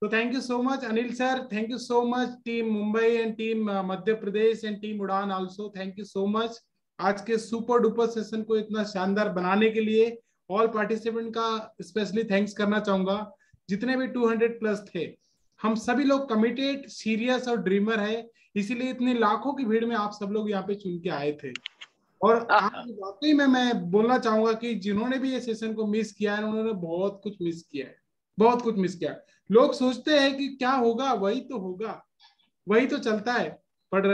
तो thank you so much Anil sir, thank you so much team Mumbai and team Madhya Pradesh and team Udaan also, thank you so much आज के सुपर डुपर सेशन को इतना शानदार बनाने के लिए। ऑल पार्टिसिपेंट का स्पेशली थैंक्स करना चाहूंगा, जितने भी 200 प्लस थे। हम सभी लोग कमिटेड, सीरियस और ड्रीमर है, इसीलिए इतनी लाखों की भीड़ में आप सब लोग यहाँ पे चुन के आए थे। और आज वाकई में मैं बोलना चाहूंगा कि जिन्होंने भी ये सेशन को मिस किया है, उन्होंने बहुत कुछ मिस किया है, बहुत कुछ मिस किया है। लोग सोचते हैं कि क्या होगा, वही तो होगा, वही तो चलता है। पर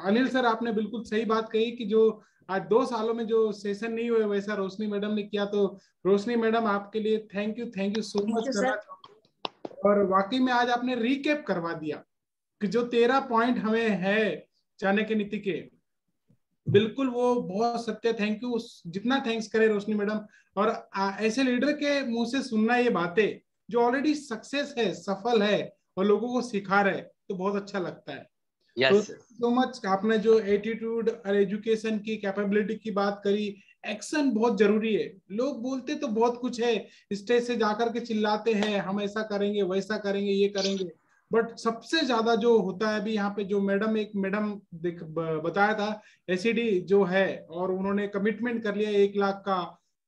अनिल सर आपने बिल्कुल सही बात कही कि जो आज 2 सालों में जो सेशन नहीं हुए वैसा रोशनी मैडम ने किया। तो रोशनी मैडम आपके लिए थैंक यू सो मच करना चाहूंगा। और वाकई में आज आपने रिकैप करवा दिया कि जो 13 पॉइंट हमें है चाणक्य नीति के, बिल्कुल वो बहुत सत्य। थैंक यू, जितना थैंक्स करे रोशनी मैडम। और ऐसे लीडर के मुंह से सुनना ये बातें जो ऑलरेडी सक्सेस है, सफल है और लोगों को सिखा रहे, तो बहुत अच्छा लगता है। सो मच आपने जो एटीट्यूड और एजुकेशन की कैपेबिलिटी की बात करी, एक्शन बहुत जरूरी है। लोग बोलते तो बहुत कुछ है, स्टेज से जाकर के चिल्लाते हैं हम ऐसा करेंगे वैसा करेंगे ये करेंगे, बट सबसे ज्यादा जो होता है अभी यहाँ पे जो मैडम बताया था एसीडी जो है, और उन्होंने कमिटमेंट कर लिया 1 लाख का।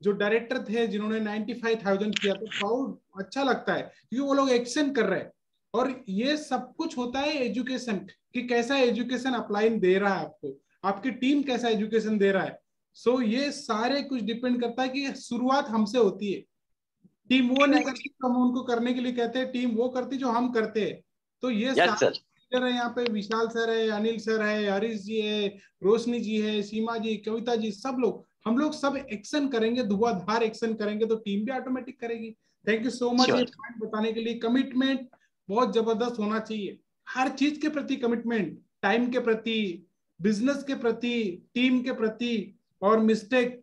जो डायरेक्टर थे जिन्होंने 95,000 किया, तो प्राउड अच्छा लगता है क्योंकि वो लोग एक्शन कर रहे हैं। और ये सब कुछ होता है एजुकेशन कि कैसा एजुकेशन अपलाइन दे रहा है आपको, आपकी टीम कैसा एजुकेशन दे रहा है। सो ये सारे कुछ डिपेंड करता है कि शुरुआत हमसे होती है। टीम वो नहीं करती तो हम उनको करने के लिए कहते हैं, टीम वो करती जो हम करते हैं। तो ये है यहाँ पे, विशाल सर है, अनिल सर है, हरीश जी है, रोशनी जी है, सीमा जी, कविता जी, सब लोग, हम लोग सब एक्शन करेंगे, धुआंधार एक्शन करेंगे तो टीम भी ऑटोमेटिक करेगी। थैंक यू सो मच ये पॉइंट बताने के लिए। कमिटमेंट बहुत जबरदस्त होना चाहिए, हर चीज के प्रति कमिटमेंट, टाइम के प्रति, बिजनेस के प्रति, टीम के प्रति। और मिस्टेक,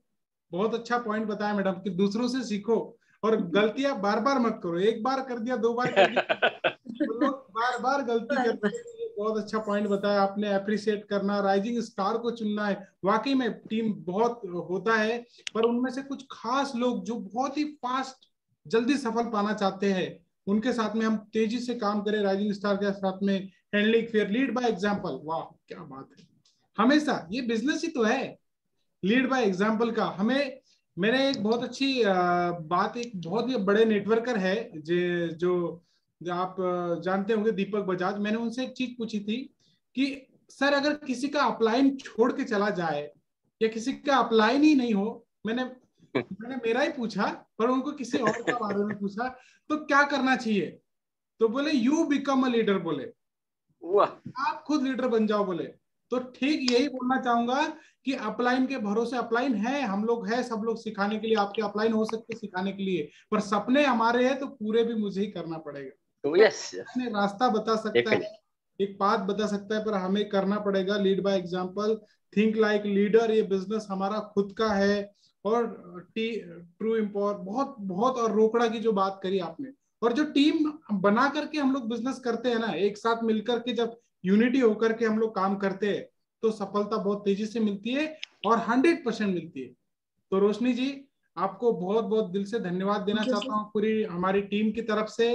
बहुत अच्छा पॉइंट बताया मैडम कि दूसरों से सीखो और गलतियां बार बार मत करो, एक बार कर दिया, 2 बार कर दिया, लोग बार बार गलती करते हैं। ये बहुत अच्छा पॉइंट बताया आपने, अप्रिशिएट करना, राइजिंग स्टार को चुनना है। वाकई में टीम बहुत होता है, पर उनमें से कुछ खास लोग जो बहुत ही फास्ट जल्दी सफल पाना चाहते हैं, उनके साथ में हम तेजी से काम करें, राइजिंग स्टार के साथ में handling fair, lead by example. वाह क्या बात है, हमेशा ये बिजनेस ही तो है, लीड बाय एग्जांपल का। हमें, मैंने एक बहुत अच्छी बात, एक बहुत ही बड़े नेटवर्कर है जो आप जानते होंगे, दीपक बजाज, मैंने उनसे एक चीज पूछी थी कि सर अगर किसी का अपलाइन छोड़ के चला जाए या किसी का अपलाइन ही नहीं हो, मैंने मेरा ही पूछा पर उनको किसी और का बारे में पूछा, तो क्या करना चाहिए? तो बोले यू बिकम अ लीडर, बोले आप खुद लीडर बन जाओ बोले। तो ठीक यही बोलना चाहूंगा कि अपलाइन के भरोसे, अपलाइन है, हम लोग है, सब लोग सिखाने के लिए, आपके अपलाइन हो सकते सिखाने के लिए, पर सपने हमारे हैं तो पूरे भी मुझे ही करना पड़ेगा। अपने रास्ता बता सकता है, एक पाथ बता सकता है, पर हमें करना पड़ेगा, lead by example, think like leader. ये बिजनेस हमारा खुद का है। और ट्रू इम्पोर्ट बहुत बहुत, और रोकड़ा की जो बात करी आपने, और जो टीम बना करके हम लोग बिजनेस करते हैं ना, एक साथ मिलकर के जब यूनिटी होकर के हम लोग काम करते हैं तो सफलता बहुत तेजी से मिलती है और 100% मिलती है। तो रोशनी जी, आपको बहुत बहुत दिल से धन्यवाद देना चाहता हूँ पूरी हमारी टीम की तरफ से,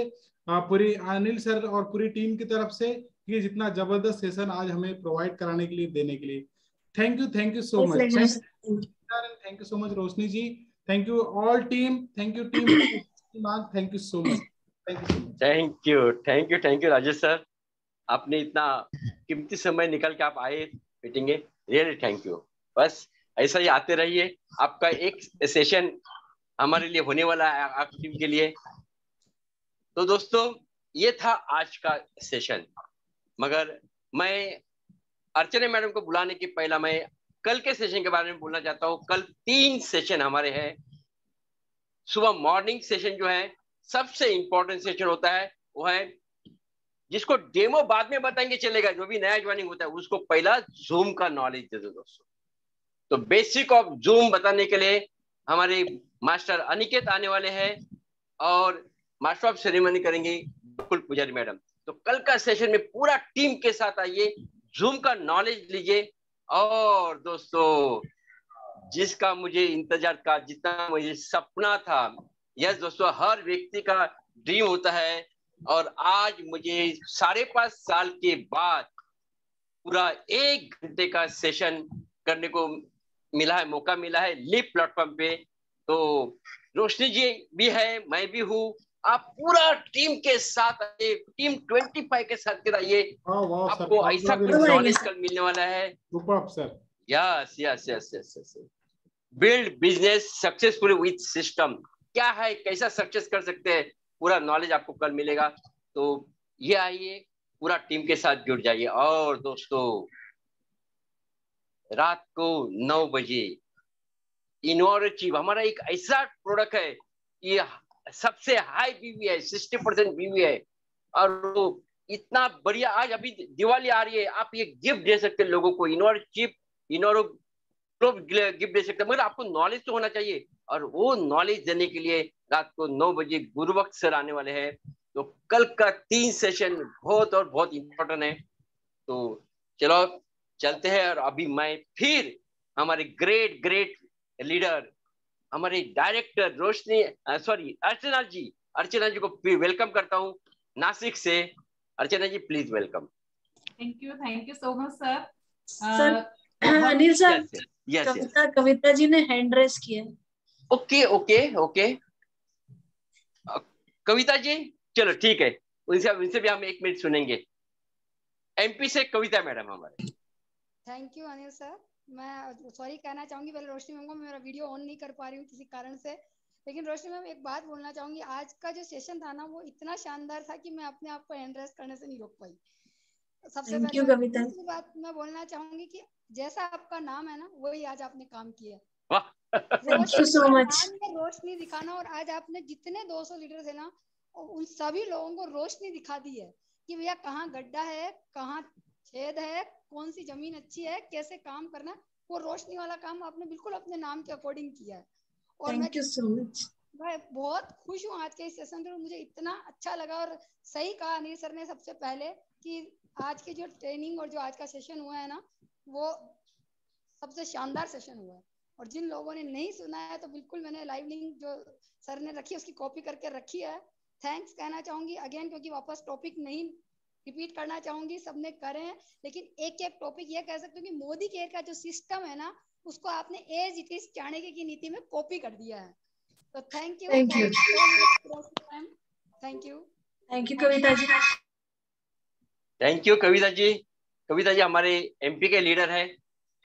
पूरी अनिल सर और पूरी टीम की तरफ से, कि जितना जबरदस्त सेशन आज हमें प्रोवाइड कराने के लिए, देने के लिए। Thank you so much, thank you so much Roshni ji, thank you all team, thank you team, thank you so much, thank you Rajesh sir, आपने इतना कीमती समय निकल के आप आए मीटिंग में, रियली थैंक यू। बस ऐसा ही आते रहिए, आपका एक सेशन हमारे लिए होने वाला है, आपकी टीम के लिए। तो दोस्तों ये था आज का सेशन, मगर मैं अर्चना मैडम को बुलाने के पहला मैं कल के सेशन के बारे में बोलना चाहता हूँ। कल 3 सेशन हमारे हैं। सुबह मॉर्निंग सेशन जो है सबसे इंपॉर्टेंट सेशन होता है, वो है जिसको डेमो बाद में बताएंगे चलेगा, जो भी नया ज्वाइनिंग होता है उसको पहला जूम का नॉलेज दे दो दोस्तों। तो बेसिक ऑफ जूम बताने के लिए हमारे मास्टर अनिकेत आने वाले हैं और मास्टर ऑफ सेरेमनी करेंगे बकुल पुजारी मैडम। तो कल का सेशन में पूरा टीम के साथ आइए, जूम का नॉलेज लीजिए। और दोस्तों जिसका मुझे इंतजार था, जितना मुझे सपना था, यस दोस्तों, हर व्यक्ति का ड्रीम होता है, और आज मुझे 5.5 साल के बाद पूरा 1 घंटे का सेशन करने को मिला है, मौका मिला है लिप प्लेटफॉर्म पे। तो रोशनी जी भी है, मैं भी हूँ, आप पूरा टीम के साथ आइए, टीम 25 के साथ आइए, आपको ऐसा कुछ नॉलेज कल मिलने वाला है। Yes yes yes yes yes, build business successfully with system, क्या है, कैसा सक्सेस कर सकते हैं, पूरा नॉलेज आपको कल मिलेगा। तो ये आइए, पूरा टीम के साथ जुड़ जाइए। और दोस्तों रात को 9 बजे इनोवेटिव हमारा एक ऐसा प्रोडक्ट है, ये सबसे हाई बीवी है, 60% बीवी है, और वो इतना बढ़िया। आज अभी दिवाली आ रही है, आप ये गिफ्ट दे सकते हैं लोगों को, इनोवेटिव गिफ्ट दे सकते हैं, मगर आपको नॉलेज तो होना चाहिए, और वो नॉलेज देने के लिए रात को 9 बजे गुरुवक्त सर आने वाले हैं। तो कल का 3 सेशन बहुत और बहुत इंपॉर्टेंट है। तो चलो चलते हैं, और अभी मैं फिर हमारे ग्रेट लीडर, हमारे डायरेक्टर रोशनी अर्चना जी को वेलकम करता हूँ नासिक से। Archana ji please welcome. Thank you so much sir. Sir Anil sir, Kavita ji ने हैंड रेस किया। ओके कविता जी, चलो ठीक है, उनसे भी हम 1 मिनट सुनेंगे। एमपी से कविता मैडम हमारे। Thank you Anil sir. मैं सॉरी कहना चाहूंगी पहले रोशनी मैम को, मेरा वीडियो ऑन नहीं कर पा रही हूँ किसी कारण से, लेकिन रोशनी मैम एक बात बोलना चाहूंगी, आज का जो सेशन था ना वो इतना शानदार था कि मैं अपने आप को हैंड रेस करने से नहीं रोक पाई। सबसे पहले दूसरी बात मैं बोलना चाहूंगी कि जैसा आपका नाम है ना, वही आज आपने काम किया है। रोशनी दिखाना, और आज आपने जितने 200 लीडर थे ना, उन सभी लोगों को रोशनी दिखा दी है कि भैया कहाँ गड्ढा है, कहाँ छेद है, कौन सी जमीन अच्छी है, कैसे काम करना। वो रोशनी वाला काम आपने बिल्कुल अपने नाम के अकॉर्डिंग किया है। और मैं बहुत खुश हूँ आज के इस सेशन में, मुझे इतना अच्छा लगा। और सही कहा अनिल सर ने सबसे पहले कि आज की जो ट्रेनिंग और जो आज का सेशन हुआ है ना, वो सबसे शानदार सेशन हुआ है। और जिन लोगों ने नहीं सुना है तो बिल्कुल मैंने लाइव लिंक जो सर ने रखी है उसकी कॉपी करके रखी है। थैंक्स कहना चाहूंगी अगेन, क्योंकि वापस टॉपिक नहीं रिपीट करना चाहूंगी, सबने करे हैं, लेकिन एक एक टॉपिक ये कह सकते हो कि मोदी केयर का जो सिस्टम है ना, उसको आपने एज इट इज चाणक्य की नीति में कॉपी कर दिया है। तो thank you thank you Kavita ji. Thank you Kavita ji. Kavita ji हमारे एमपी के लीडर है।